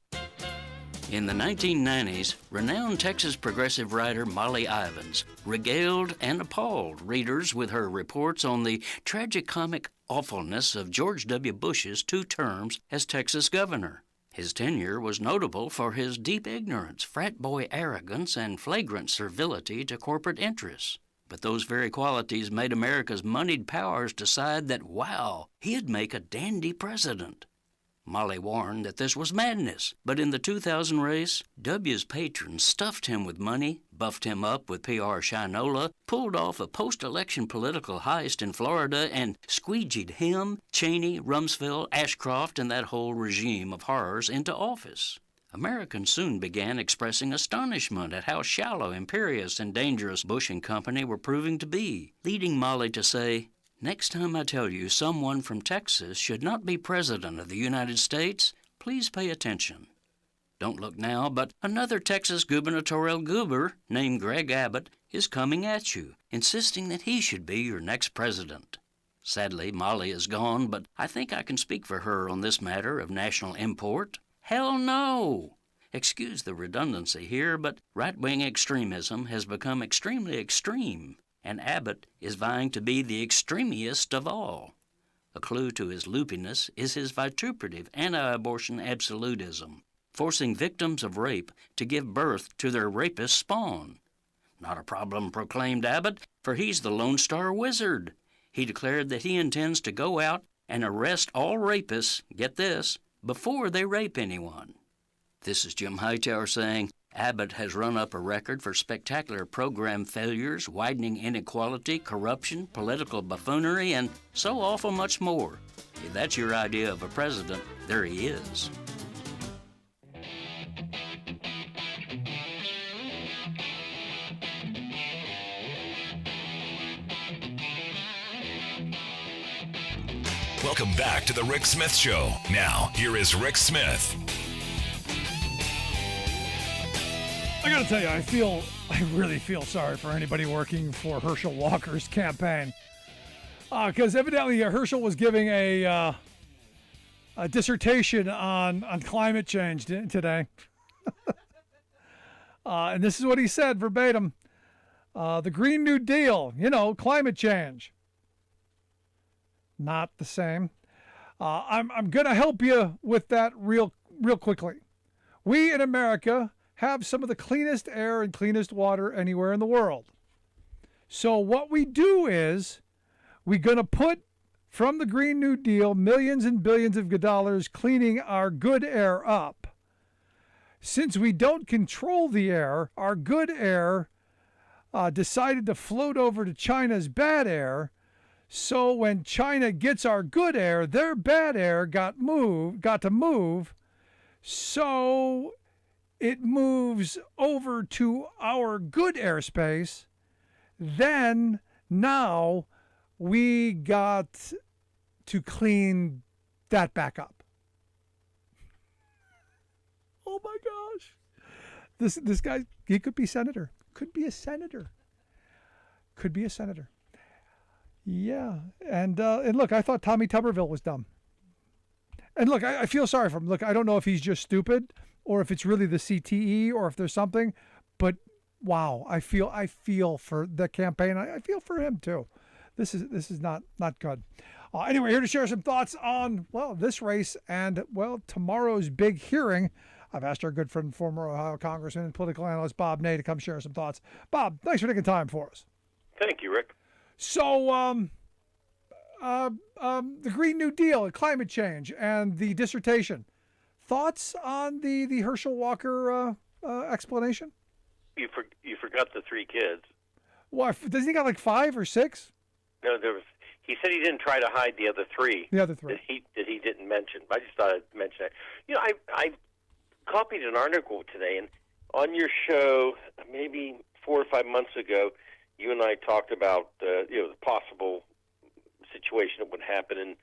In the 1990s, renowned Texas progressive writer Molly Ivins regaled and appalled readers with her reports on the tragicomic awfulness of George W. Bush's 2 terms as Texas governor. His tenure was notable for his deep ignorance, frat boy arrogance, and flagrant servility to corporate interests. But those very qualities made America's moneyed powers decide that, wow, he'd make a dandy president. Molly warned that this was madness, but in the 2000 race, W's patrons stuffed him with money, buffed him up with PR shinola, pulled off a post-election political heist in Florida, and squeegeed him, Cheney, Rumsfeld, Ashcroft, and that whole regime of horrors into office. Americans soon began expressing astonishment at how shallow, imperious, and dangerous Bush and company were proving to be, leading Molly to say, "Next time I tell you someone from Texas should not be President of the United States, please pay attention. Don't look now, but another Texas gubernatorial goober named Greg Abbott is coming at you, insisting that he should be your next president." Sadly, Molly is gone, but I think I can speak for her on this matter of national import. Hell no! Excuse the redundancy here, but right-wing extremism has become extremely extreme, and Abbott is vying to be the extremiest of all. A clue to his loopiness is his vituperative anti-abortion absolutism, forcing victims of rape to give birth to their rapist spawn. Not a problem, proclaimed Abbott, for he's the Lone Star Wizard. He declared that he intends to go out and arrest all rapists, get this, before they rape anyone. This is Jim Hightower saying, Abbott has run up a record for spectacular program failures, widening inequality, corruption, political buffoonery, and so awful much more. If that's your idea of a president, there he is. Welcome back to the Rick Smith Show. Now, here is Rick Smith. I gotta tell you, I really feel sorry for anybody working for Herschel Walker's campaign. Because evidently Herschel was giving a dissertation on climate change today. And this is what he said verbatim. The Green New Deal, climate change. Not the same. I'm going to help you with that real quickly. We in America have some of the cleanest air and cleanest water anywhere in the world. So what we do is we're going to put from the Green New Deal millions and billions of dollars cleaning our good air up since we don't control the air, our good air decided to float over to China's bad air. So when China gets our good air, their bad air got to move. So it moves over to our good airspace. Then now we got to clean that back up. Oh my gosh. This guy, he could be senator. Could be a senator. Could be a senator. Yeah. And look, I thought Tommy Tuberville was dumb. And look, I feel sorry for him. Look, I don't know if he's just stupid or if it's really the CTE or if there's something, but wow, I feel for the campaign. I feel for him too. This is not good. Anyway, here to share some thoughts on, well, this race and, well, tomorrow's big hearing. I've asked our good friend, former Ohio Congressman and political analyst Bob Ney to come share some thoughts. Bob, thanks for taking time for us. Thank you, Rick. So, the Green New Deal, climate change, and the dissertation. Thoughts on the Herschel Walker explanation? You forgot the 3 kids. Well, doesn't he got like 5 or 6? No, there was. He said he didn't try to hide the other 3. The other 3 that he didn't mention. I just thought I'd mention that. You know, I copied an article today, and on your show, maybe 4 or 5 months ago, you and I talked about the possible situation that would happen in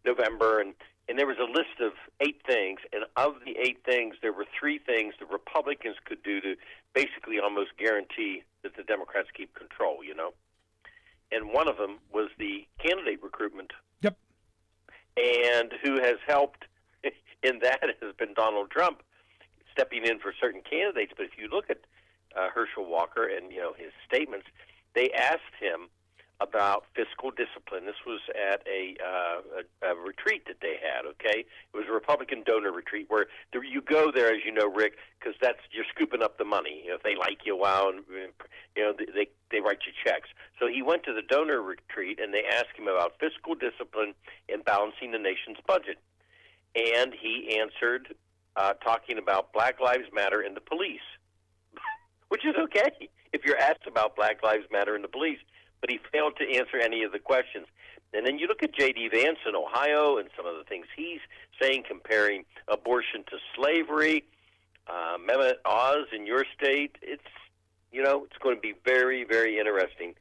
November, and there was a list of 8 things, and of the 8 things, there were 3 things the Republicans could do to basically almost guarantee that the Democrats keep control, And one of them was the candidate recruitment. Yep. And who has helped in that has been Donald Trump stepping in for certain candidates. But if you look at Herschel Walker and his statements, they asked him about fiscal discipline. This was at a retreat that they had, okay? It was a Republican donor retreat where you go there, as you know, Rick, because you're scooping up the money. If they like you, wow, and, they write you checks. So he went to the donor retreat, and they asked him about fiscal discipline and balancing the nation's budget. And he answered talking about Black Lives Matter and the police, which is okay if you're asked about Black Lives Matter and the police. But he failed to answer any of the questions. And then you look at J.D. Vance in Ohio and some of the things he's saying, comparing abortion to slavery. Mehmet Oz in your state, it's going to be very, very interesting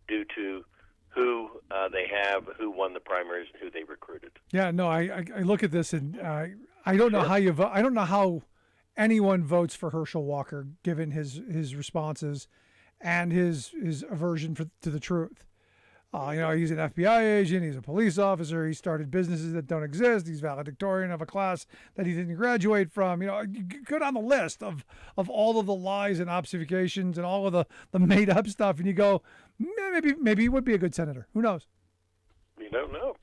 due to who they have, who won the primaries, and who they recruited. Yeah, no, I look at this and I don't know how you vote. I don't know how anyone votes for Herschel Walker given his responses and his aversion to the truth. He's an FBI agent. He's a police officer. He started businesses that don't exist. He's valedictorian of a class that he didn't graduate from. You go down the list of all of the lies and obfuscations and all of the made up stuff, and you go, maybe he would be a good senator. Who knows? You don't know.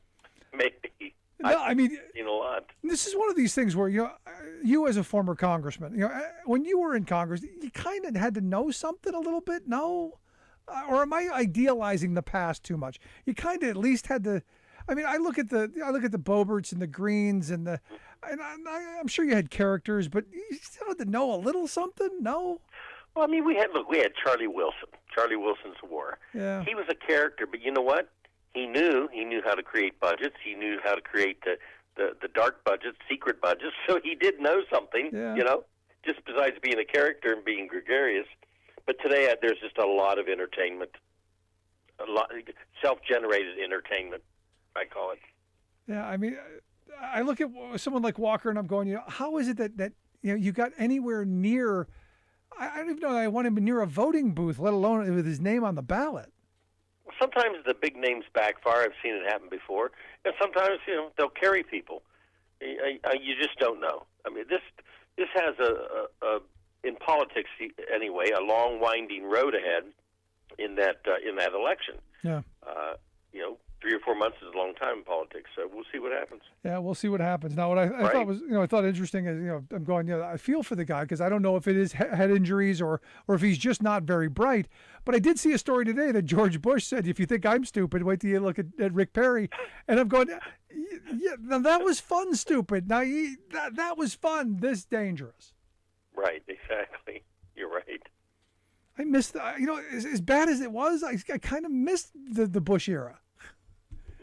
Maybe. No, I mean, seen a lot. This is one of these things where you as a former congressman, when you were in Congress, you kind of had to know something a little bit. No. Or am I idealizing the past too much? You kind of at least had to. I mean, I look at the Boberts and the Greens and I'm sure you had characters, but you still had to know a little something. No. Well, I mean, we had Charlie Wilson. Charlie Wilson's War. Yeah. He was a character, but you know what? He knew how to create budgets. He knew how to create the dark budgets, secret budgets. So he did know something. Yeah. Just besides being a character and being gregarious. But today, there's just a lot of entertainment, a lot self-generated entertainment, I call it. Yeah, I mean, I look at someone like Walker, and I'm going, how is it that you got anywhere near? I don't even know that I want him near a voting booth, let alone with his name on the ballot. Well, sometimes the big names backfire. I've seen it happen before, and sometimes they'll carry people. You just don't know. I mean, this has a in politics anyway, a long, winding road ahead in that election. Yeah. 3 or 4 months is a long time in politics, so we'll see what happens. Yeah, we'll see what happens. Now, what I thought was, I thought interesting is, I'm going, I feel for the guy because I don't know if it is head injuries or if he's just not very bright. But I did see a story today that George Bush said, if you think I'm stupid, wait till you look at Rick Perry. And I'm going, yeah, now that was fun, stupid. Now, that was fun, this dangerous. Right, exactly. You're right. I missed, as bad as it was, I kind of missed the Bush era.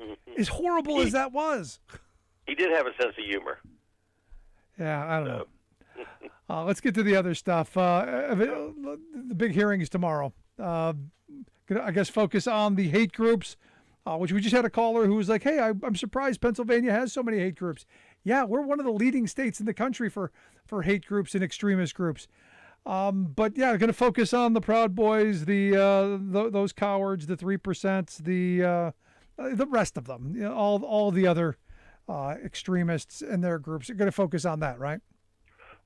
Mm-hmm. As horrible as that was. He did have a sense of humor. Yeah, I don't know. Let's get to the other stuff. The big hearings tomorrow. Gonna, I guess, focus on the hate groups, which we just had a caller who was like, hey, I'm surprised Pennsylvania has so many hate groups. Yeah, we're one of the leading states in the country for hate groups and extremist groups. But yeah, going to focus on the Proud Boys, those cowards, the 3%, the rest of them, all the other extremists and their groups. Are going to focus on that, right?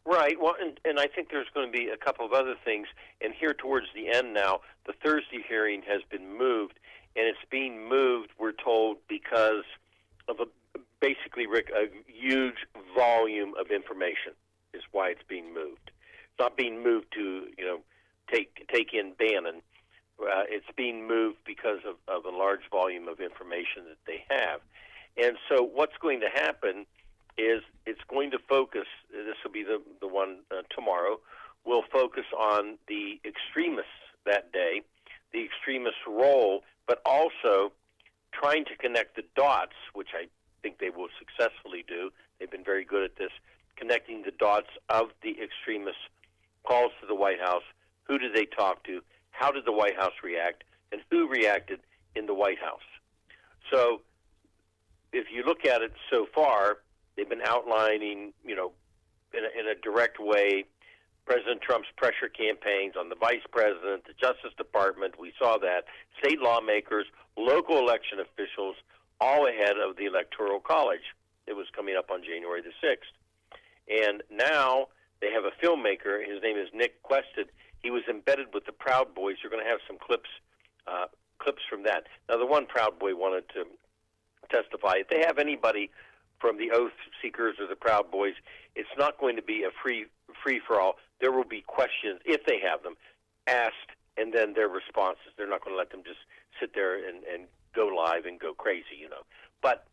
Right. Well, and I think there's going to be a couple of other things. And here towards the end now, the Thursday hearing has been moved, and it's being moved, we're told, because of basically, Rick, a huge volume of information is why it's being moved. It's not being moved to, take in Bannon. It's being moved because of a large volume of information that they have. And so what's going to happen is it's going to focus, this will be the one tomorrow, will focus on the extremists that day, the extremists' role, but also trying to connect the dots, which I think they will successfully do. They've been very good at this, connecting the dots of the extremists' calls to the White House. Who did they talk to? How did the White House react? And who reacted in the White House? So if you look at it so far, they've been outlining, in a direct way, President Trump's pressure campaigns on the vice president, the Justice Department. We saw that. State lawmakers, local election officials, all ahead of the Electoral College. It was coming up on January the 6th. And now they have a filmmaker. His name is Nick Quested. He was embedded with the Proud Boys. You're going to have some clips from that. Now, the one Proud Boy wanted to testify. If they have anybody from the Oath Seekers or the Proud Boys, it's not going to be a free-for-all. There will be questions, if they have them, asked, and then their responses. They're not going to let them just sit there and go live and go crazy, But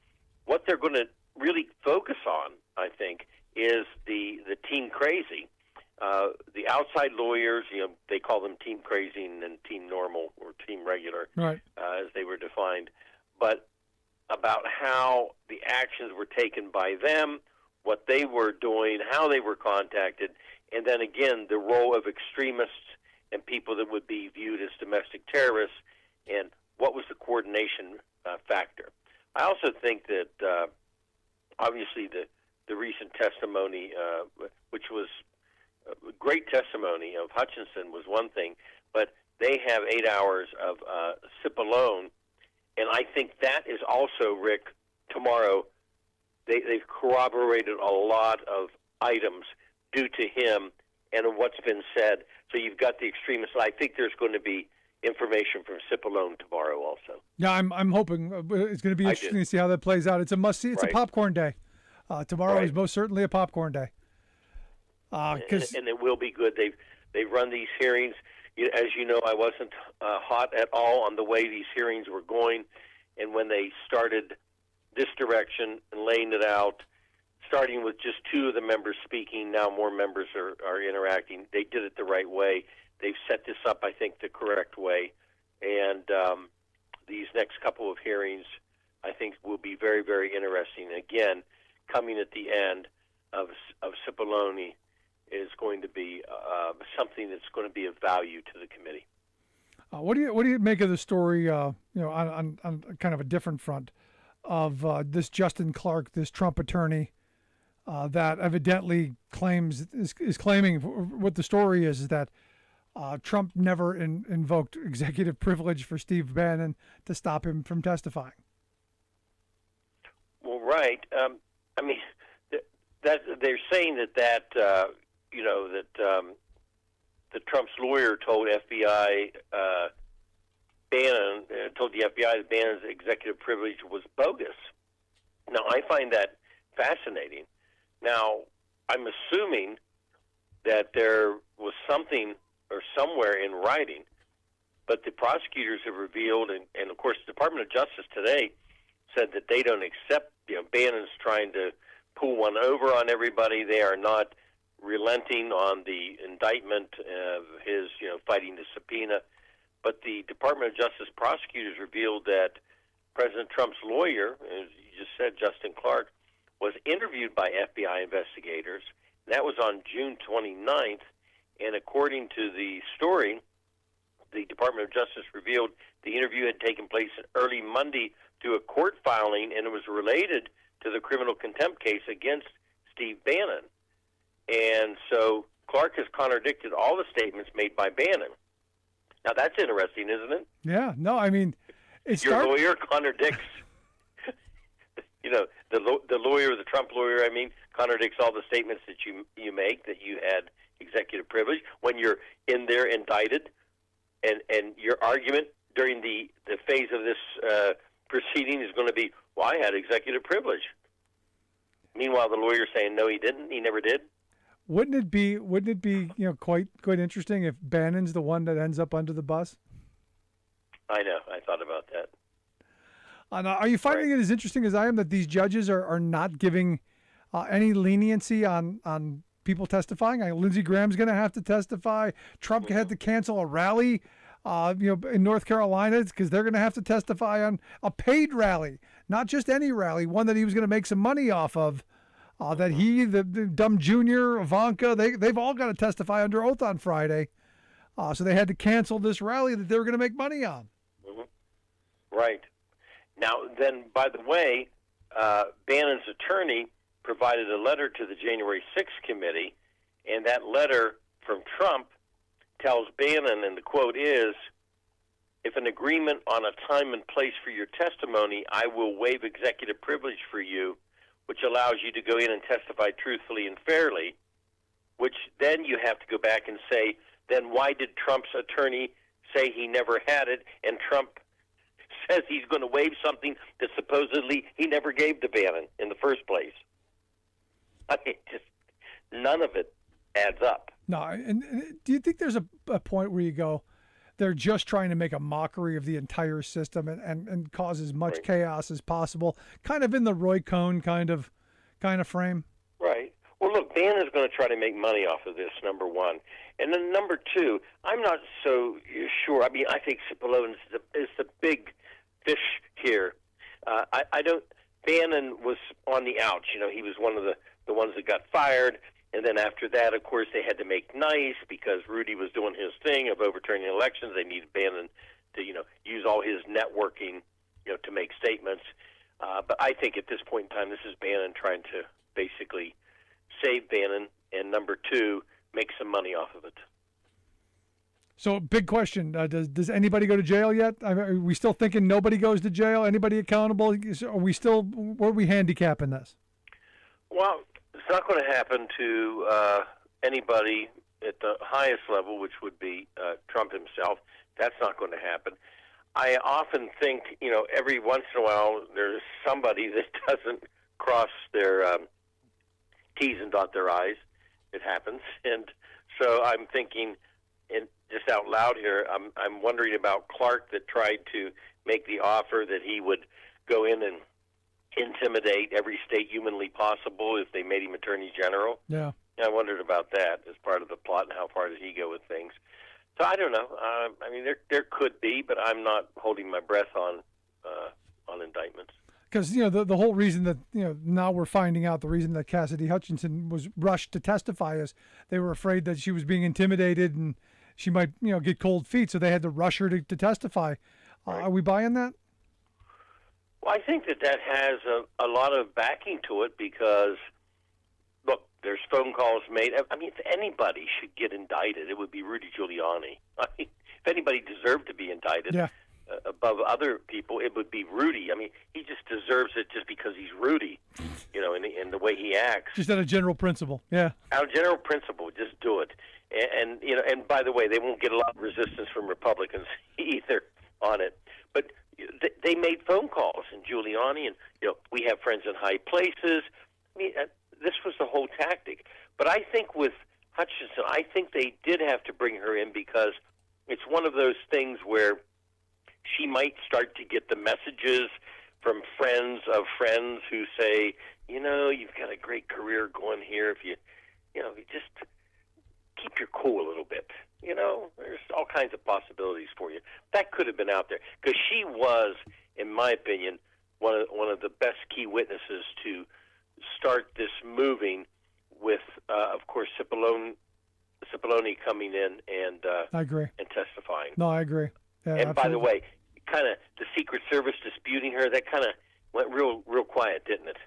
what they're going to really focus on, I think, is the Team Crazy. The outside lawyers, they call them Team Crazy and Team Normal or Team Regular, right, as they were defined. But about how the actions were taken by them, what they were doing, how they were contacted, and then again, the role of extremists and people that would be viewed as domestic terrorists, and what was the coordination factor. I also think that obviously the recent testimony, which was a great testimony of Hutchinson, was one thing, but they have 8 hours of Cipollone. And I think that is also, Rick, tomorrow, they've corroborated a lot of items due to him and what's been said. So you've got the extremists. I think there's going to be information from Cipollone tomorrow also. Yeah, I'm hoping it's going to be interesting to see how that plays out. It's a must-see. It's a popcorn day. Tomorrow is most certainly a popcorn day. And it will be good. They've run these hearings. As you know, I wasn't hot at all on the way these hearings were going, and when they started this direction and laying it out, starting with just two of the members speaking, now more members are interacting. They did it the right way. They've set this up, I think, the correct way, and these next couple of hearings, I think, will be very, very interesting. Again, coming at the end of Cipollone is going to be something that's going to be of value to the committee. What do you make of the story? On kind of a different front of this Justin Clark, this Trump attorney, that evidently is claiming what the story is that Trump never invoked executive privilege for Steve Bannon to stop him from testifying. Well, right. I mean, that they're saying that Trump's lawyer told FBI Bannon told the FBI that Bannon's executive privilege was bogus. Now, I find that fascinating. Now, I'm assuming that there was something or somewhere in writing, but the prosecutors have revealed, and of course, the Department of Justice today said that they don't accept. Bannon's trying to pull one over on everybody. They are not relenting on the indictment of his, fighting the subpoena. But the Department of Justice prosecutors revealed that President Trump's lawyer, as you just said, Justin Clark, was interviewed by FBI investigators. And that was on June 29th. And according to the story, the Department of Justice revealed the interview had taken place early Monday through a court filing, and it was related to the criminal contempt case against Steve Bannon. And so Clark has contradicted all the statements made by Bannon. Now, that's interesting, isn't it? Yeah. No, I mean, your lawyer contradicts, the lawyer, the Trump lawyer, contradicts all the statements that you make, that you had executive privilege when you're in there indicted, and your argument during the phase of this proceeding is going to be, well, I had executive privilege. Meanwhile, the lawyer's saying, no, he didn't. He never did. Wouldn't it be quite interesting if Bannon's the one that ends up under the bus? I know. I thought about that. Are you finding it as interesting as I am that these judges are not giving any leniency on people testifying? Lindsey Graham's going to have to testify. Trump had to cancel a rally, in North Carolina because they're going to have to testify on a paid rally, not just any rally, one that he was going to make some money off of. That he, the dumb junior, Ivanka, they've all got to testify under oath on Friday. So they had to cancel this rally that they were going to make money on. Mm-hmm. Right. Now, then, by the way, Bannon's attorney provided a letter to the January 6th committee, and that letter from Trump tells Bannon, and the quote is, if an agreement on a time and place for your testimony, I will waive executive privilege for you, which allows you to go in and testify truthfully and fairly, which then you have to go back and say, then why did Trump's attorney say he never had it, and Trump says he's going to waive something that supposedly he never gave to Bannon in the first place? I mean, just none of it adds up. No, and do you think there's a point where you go, they're just trying to make a mockery of the entire system and cause as much chaos as possible, kind of in the Roy Cohn kind of frame? Right. Well, look, Bannon's going to try to make money off of this, number one. And then number two, I'm not so sure. I mean, I think Cipollone is the big fish here. Bannon was on the ouch. He was one of the ones that got fired. And then after that, of course, they had to make nice because Rudy was doing his thing of overturning elections. They needed Bannon to, use all his networking, to make statements. But I think at this point in time, this is Bannon trying to basically save Bannon, and number two, make some money off of it. So, big question: does anybody go to jail yet? Are we still thinking nobody goes to jail? Anybody accountable? Are we still? Where are we handicapping this? Well, it's not going to happen to anybody at the highest level, which would be Trump himself. That's not going to happen. I often think, every once in a while there's somebody that doesn't cross their T's and dot their I's. It happens. And so I'm thinking, and just out loud here, I'm wondering about Clark that tried to make the offer that he would go in and intimidate every state humanly possible if they made him attorney general. Yeah. I wondered about that as part of the plot and how far did he go with things. So I don't know. There could be, but I'm not holding my breath on indictments. Because the whole reason that now we're finding out the reason that Cassidy Hutchinson was rushed to testify is they were afraid that she was being intimidated and she might get cold feet, so they had to rush her to testify. Right. Are we buying that? Well, I think that has a lot of backing to it because, look, there's phone calls made. I mean, if anybody should get indicted, it would be Rudy Giuliani. I mean, if anybody deserved to be indicted above other people, it would be Rudy. I mean, he just deserves it just because he's Rudy, in the way he acts. Just out of general principle, yeah. Out of general principle, just do it. And by the way, they won't get a lot of resistance from Republicans either on it. But they made phone calls, and Giuliani, and we have friends in high places. I mean, this was the whole tactic. But I think with Hutchinson, I think they did have to bring her in because it's one of those things where she might start to get the messages from friends of friends who say, you've got a great career going here. If you you just keep your cool a little bit. There's all kinds of possibilities for you. That could have been out there because she was, in my opinion, one of the best key witnesses to start this moving. With, of course, Cipollone coming in and I agree. And testifying. No, I agree. Yeah, and absolutely. by the way, kind of the Secret Service disputing her, that kind of went real quiet, didn't it?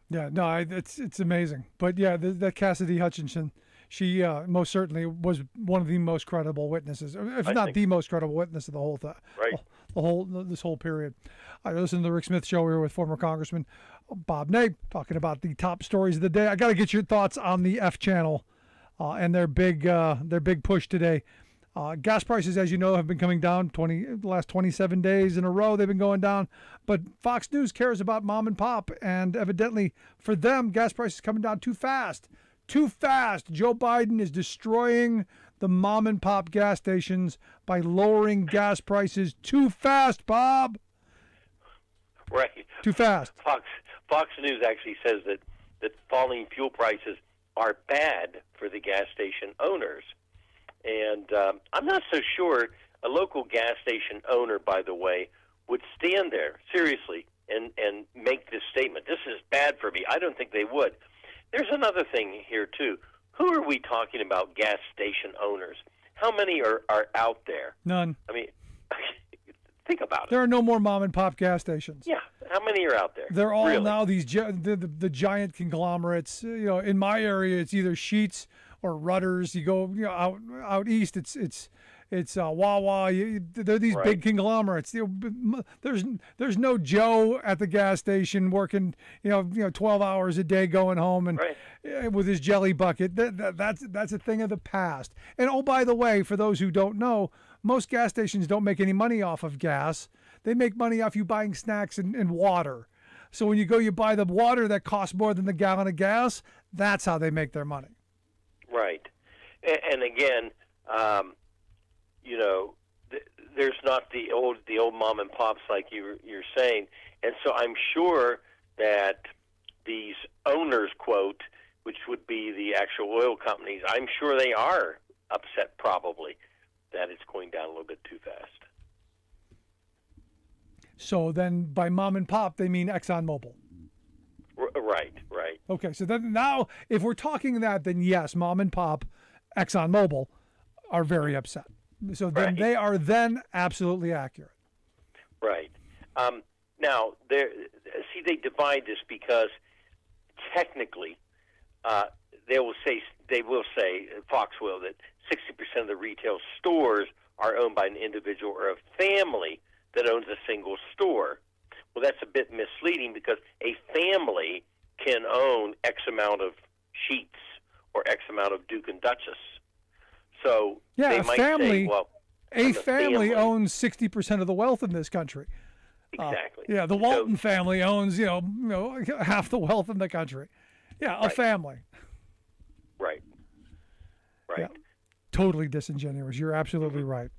Yeah, no, it's amazing. But yeah, that Cassidy Hutchinson, she most certainly was one of the most credible witnesses, if not the most credible witness of the whole thing. Right. This whole period. I listened to the Rick Smith Show here with former Congressman Bob Ney talking about the top stories of the day. I got to get your thoughts on the F Channel and their big push today. Gas prices, as you know, have been coming down the last 27 days in a row. They've been going down. But Fox News cares about mom and pop, and evidently for them, gas prices coming down too fast. Too fast. Joe Biden is destroying the mom and pop gas stations by lowering gas prices too fast, Bob. Right. Too fast. Fox News actually says that falling fuel prices are bad for the gas station owners. And I'm not so sure a local gas station owner, by the way, would stand there, seriously, and make this statement. This is bad for me. I don't think they would. There's another thing here, too. Who are we talking about, gas station owners? How many are out there? None. I mean, think about it. There are no more mom and pop gas stations. Yeah. How many are out there? They're all really? now these the giant conglomerates. In my area, it's either Sheetz or Rudders. You go out east, it's Wawa. They're these right. big conglomerates. There's no Joe at the gas station working 12 hours a day going home and right. with his jelly bucket. That's a thing of the past. And oh, by the way, for those who don't know, most gas stations don't make any money off of gas. They make money off you buying snacks and water. So when you buy the water that costs more than the gallon of gas, that's how they make their money. Right. And again, there's not the old mom and pops like you're saying. And so I'm sure that these owners, quote, which would be the actual oil companies, I'm sure they are upset probably that it's going down a little bit too fast. So then by mom and pop, they mean ExxonMobil. Right. Okay, so then now if we're talking that, then yes, mom and pop, ExxonMobil are very upset. So then right. they are then absolutely accurate. Right. Now, they divide this because technically they will say, Fox will, that 60% of the retail stores are owned by an individual or a family that owns a single store. Well, that's a bit misleading because a family can own X amount of Sheetz or X amount of Duke and Duchess. So they might say, well, a family owns 60% of the wealth in this country. Exactly. The Walton family owns, half the wealth in the country. Yeah, a family. Right. Yeah, totally disingenuous. You're absolutely right.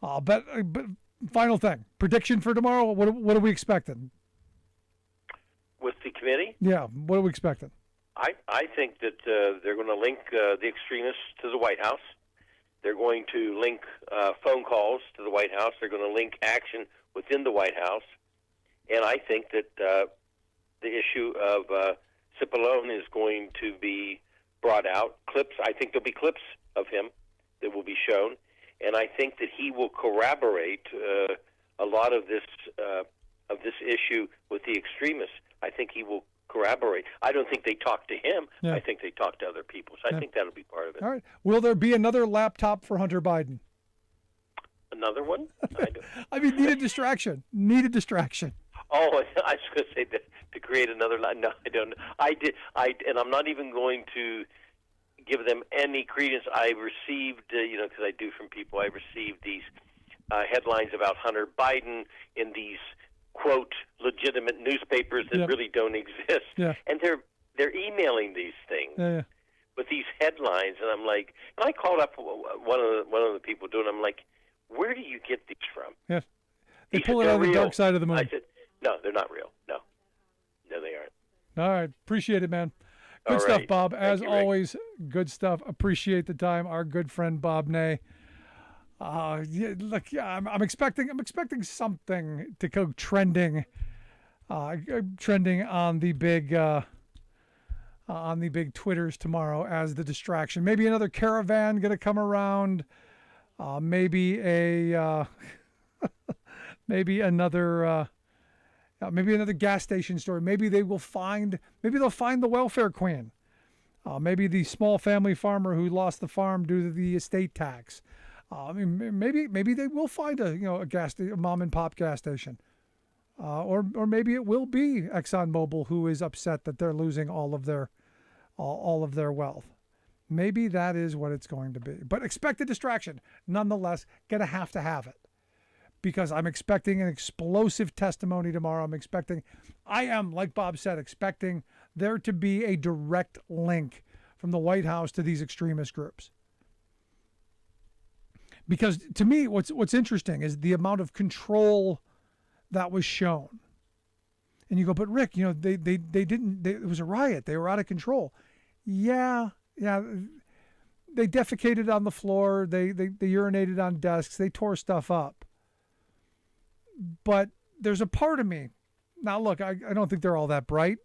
But final thing, prediction for tomorrow. What are we expecting? With the committee? Yeah, what are we expecting? I think that they're going to link the extremists to the White House. They're going to link phone calls to the White House. They're going to link action within the White House. And I think that the issue of Cipollone is going to be brought out. Clips. I think there'll be clips of him that will be shown. And I think that he will corroborate a lot of this issue with the extremists. I think he will corroborate. I don't think they talk to him. Yeah. I think they talk to other people. So I think that'll be part of it. All right. Will there be another laptop for Hunter Biden? Another one? I mean, need a distraction. Oh, I was going to say that to create another. No, I don't. And I'm not even going to give them any credence. I received, because I do from people, I received these headlines about Hunter Biden in these, quote, legitimate newspapers that really don't exist. Yeah. And they're emailing these things with these headlines, and I'm like, and I called up one of the people doing it. I'm like, where do you get these from? Yeah. They pull it out of the dark side of the moon. I said, no, they're not real. No, they aren't. All right. Appreciate it, man. Good All stuff, right. Bob. As you, Rick. always, good stuff. Appreciate the time. Our good friend Bob Ney. I'm expecting something to go trending on the big Twitters tomorrow as the distraction. Maybe another caravan going to come around. Maybe another gas station story. Maybe they'll find the welfare queen. Maybe the small family farmer who lost the farm due to the estate tax. Maybe they will find a mom and pop gas station. Or maybe it will be ExxonMobil who is upset that they're losing all of their wealth. Maybe that is what it's going to be. But expect a distraction. Nonetheless, gonna have to have it. Because I'm expecting an explosive testimony tomorrow. I am, like Bob said, expecting there to be a direct link from the White House to these extremist groups. Because to me, what's interesting is the amount of control that was shown. And you go, but Rick, they didn't. It was a riot. They were out of control. Yeah. They defecated on the floor. They urinated on desks. They tore stuff up. But there's a part of me. Now, look, I don't think they're all that bright.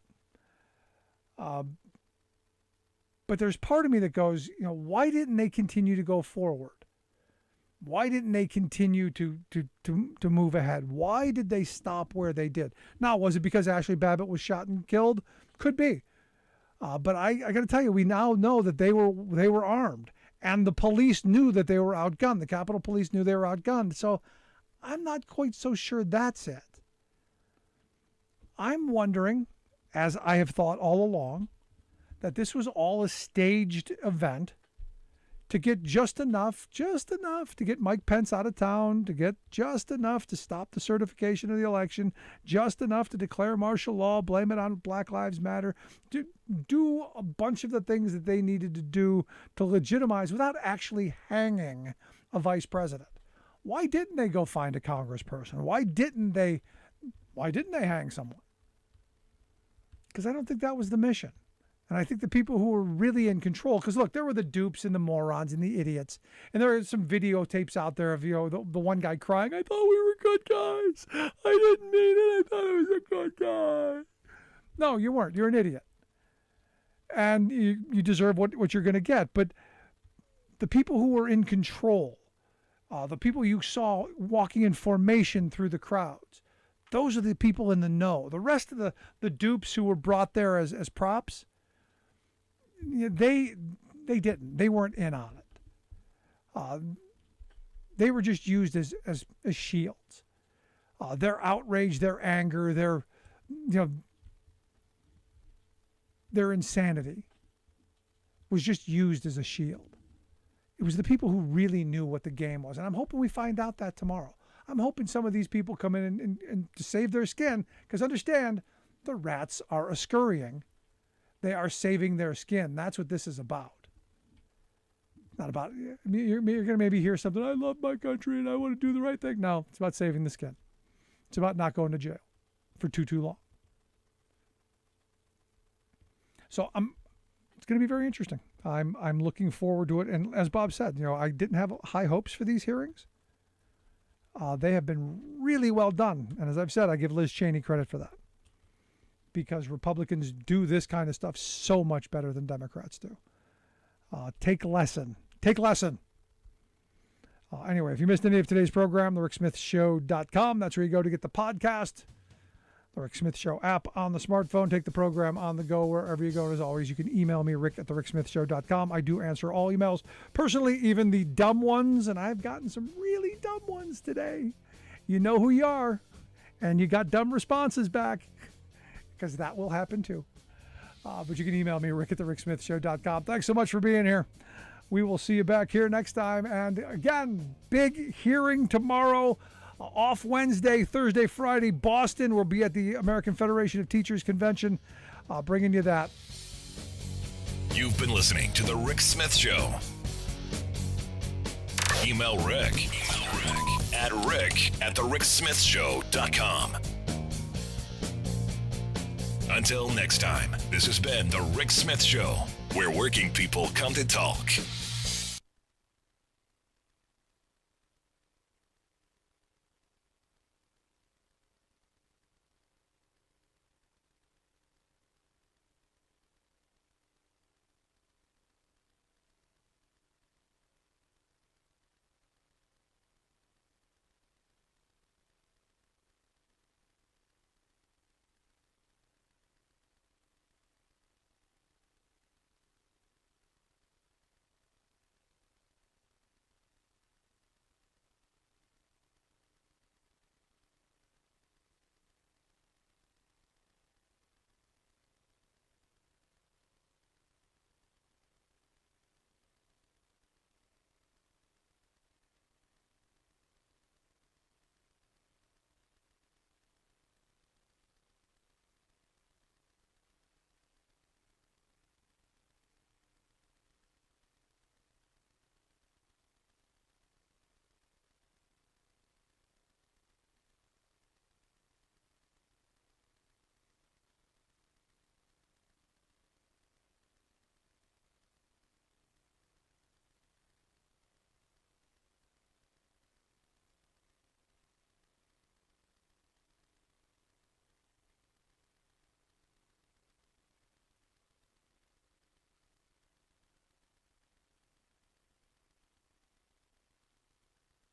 But there's part of me that goes, why didn't they continue to go forward? Why didn't they continue to move ahead? Why did they stop where they did? Now, was it because Ashley Babbitt was shot and killed? Could be. But I got to tell you, we now know that they were armed, and the police knew that they were outgunned. The Capitol Police knew they were outgunned. So I'm not quite so sure that's it. I'm wondering, as I have thought all along, that this was all a staged event to get just enough to get Mike Pence out of town, to get just enough to stop the certification of the election, just enough to declare martial law, blame it on Black Lives Matter, to do a bunch of the things that they needed to do to legitimize without actually hanging a vice president. Why didn't they go find a congressperson? Why didn't they hang someone? Because I don't think that was the mission. And I think the people who were really in control, because look, there were the dupes and the morons and the idiots. And there are some videotapes out there of, the one guy crying, I thought we were good guys. I didn't mean it. I thought I was a good guy. No, you weren't. You're an idiot. And you deserve what you're going to get. But the people who were in control, the people you saw walking in formation through the crowds, those are the people in the know. The rest of the dupes who were brought there as props, they didn't. They weren't in on it. They were just used as shields. Their outrage, their anger, their insanity was just used as a shield. It was the people who really knew what the game was. And I'm hoping we find out that tomorrow. I'm hoping some of these people come in and to save their skin, because understand, the rats are scurrying. They are saving their skin. That's what this is about. Not about, you're going to maybe hear something, I love my country and I want to do the right thing. No, it's about saving the skin. It's about not going to jail for too long. So it's going to be very interesting. I'm looking forward to it. And as Bob said, I didn't have high hopes for these hearings. They have been really well done. And as I've said, I give Liz Cheney credit for that, because Republicans do this kind of stuff so much better than Democrats do. Take lesson. Anyway, if you missed any of today's program, thericksmithshow.com. That's where you go to get the podcast. The Rick Smith Show app on the smartphone. Take the program on the go wherever you go. And as always, you can email me, rick@thericksmithshow.com. I do answer all emails. Personally, even the dumb ones, and I've gotten some really dumb ones today. You know who you are, and you got dumb responses back, because that will happen too. But you can email me, rick@thericksmithshow.com. Thanks so much for being here. We will see you back here next time. And again, big hearing tomorrow. Off Wednesday, Thursday, Friday. Boston will be at the American Federation of Teachers Convention, bringing you that. You've been listening to The Rick Smith Show. Email Rick at rick@thericksmithshow.com. Until next time, this has been The Rick Smith Show, where working people come to talk.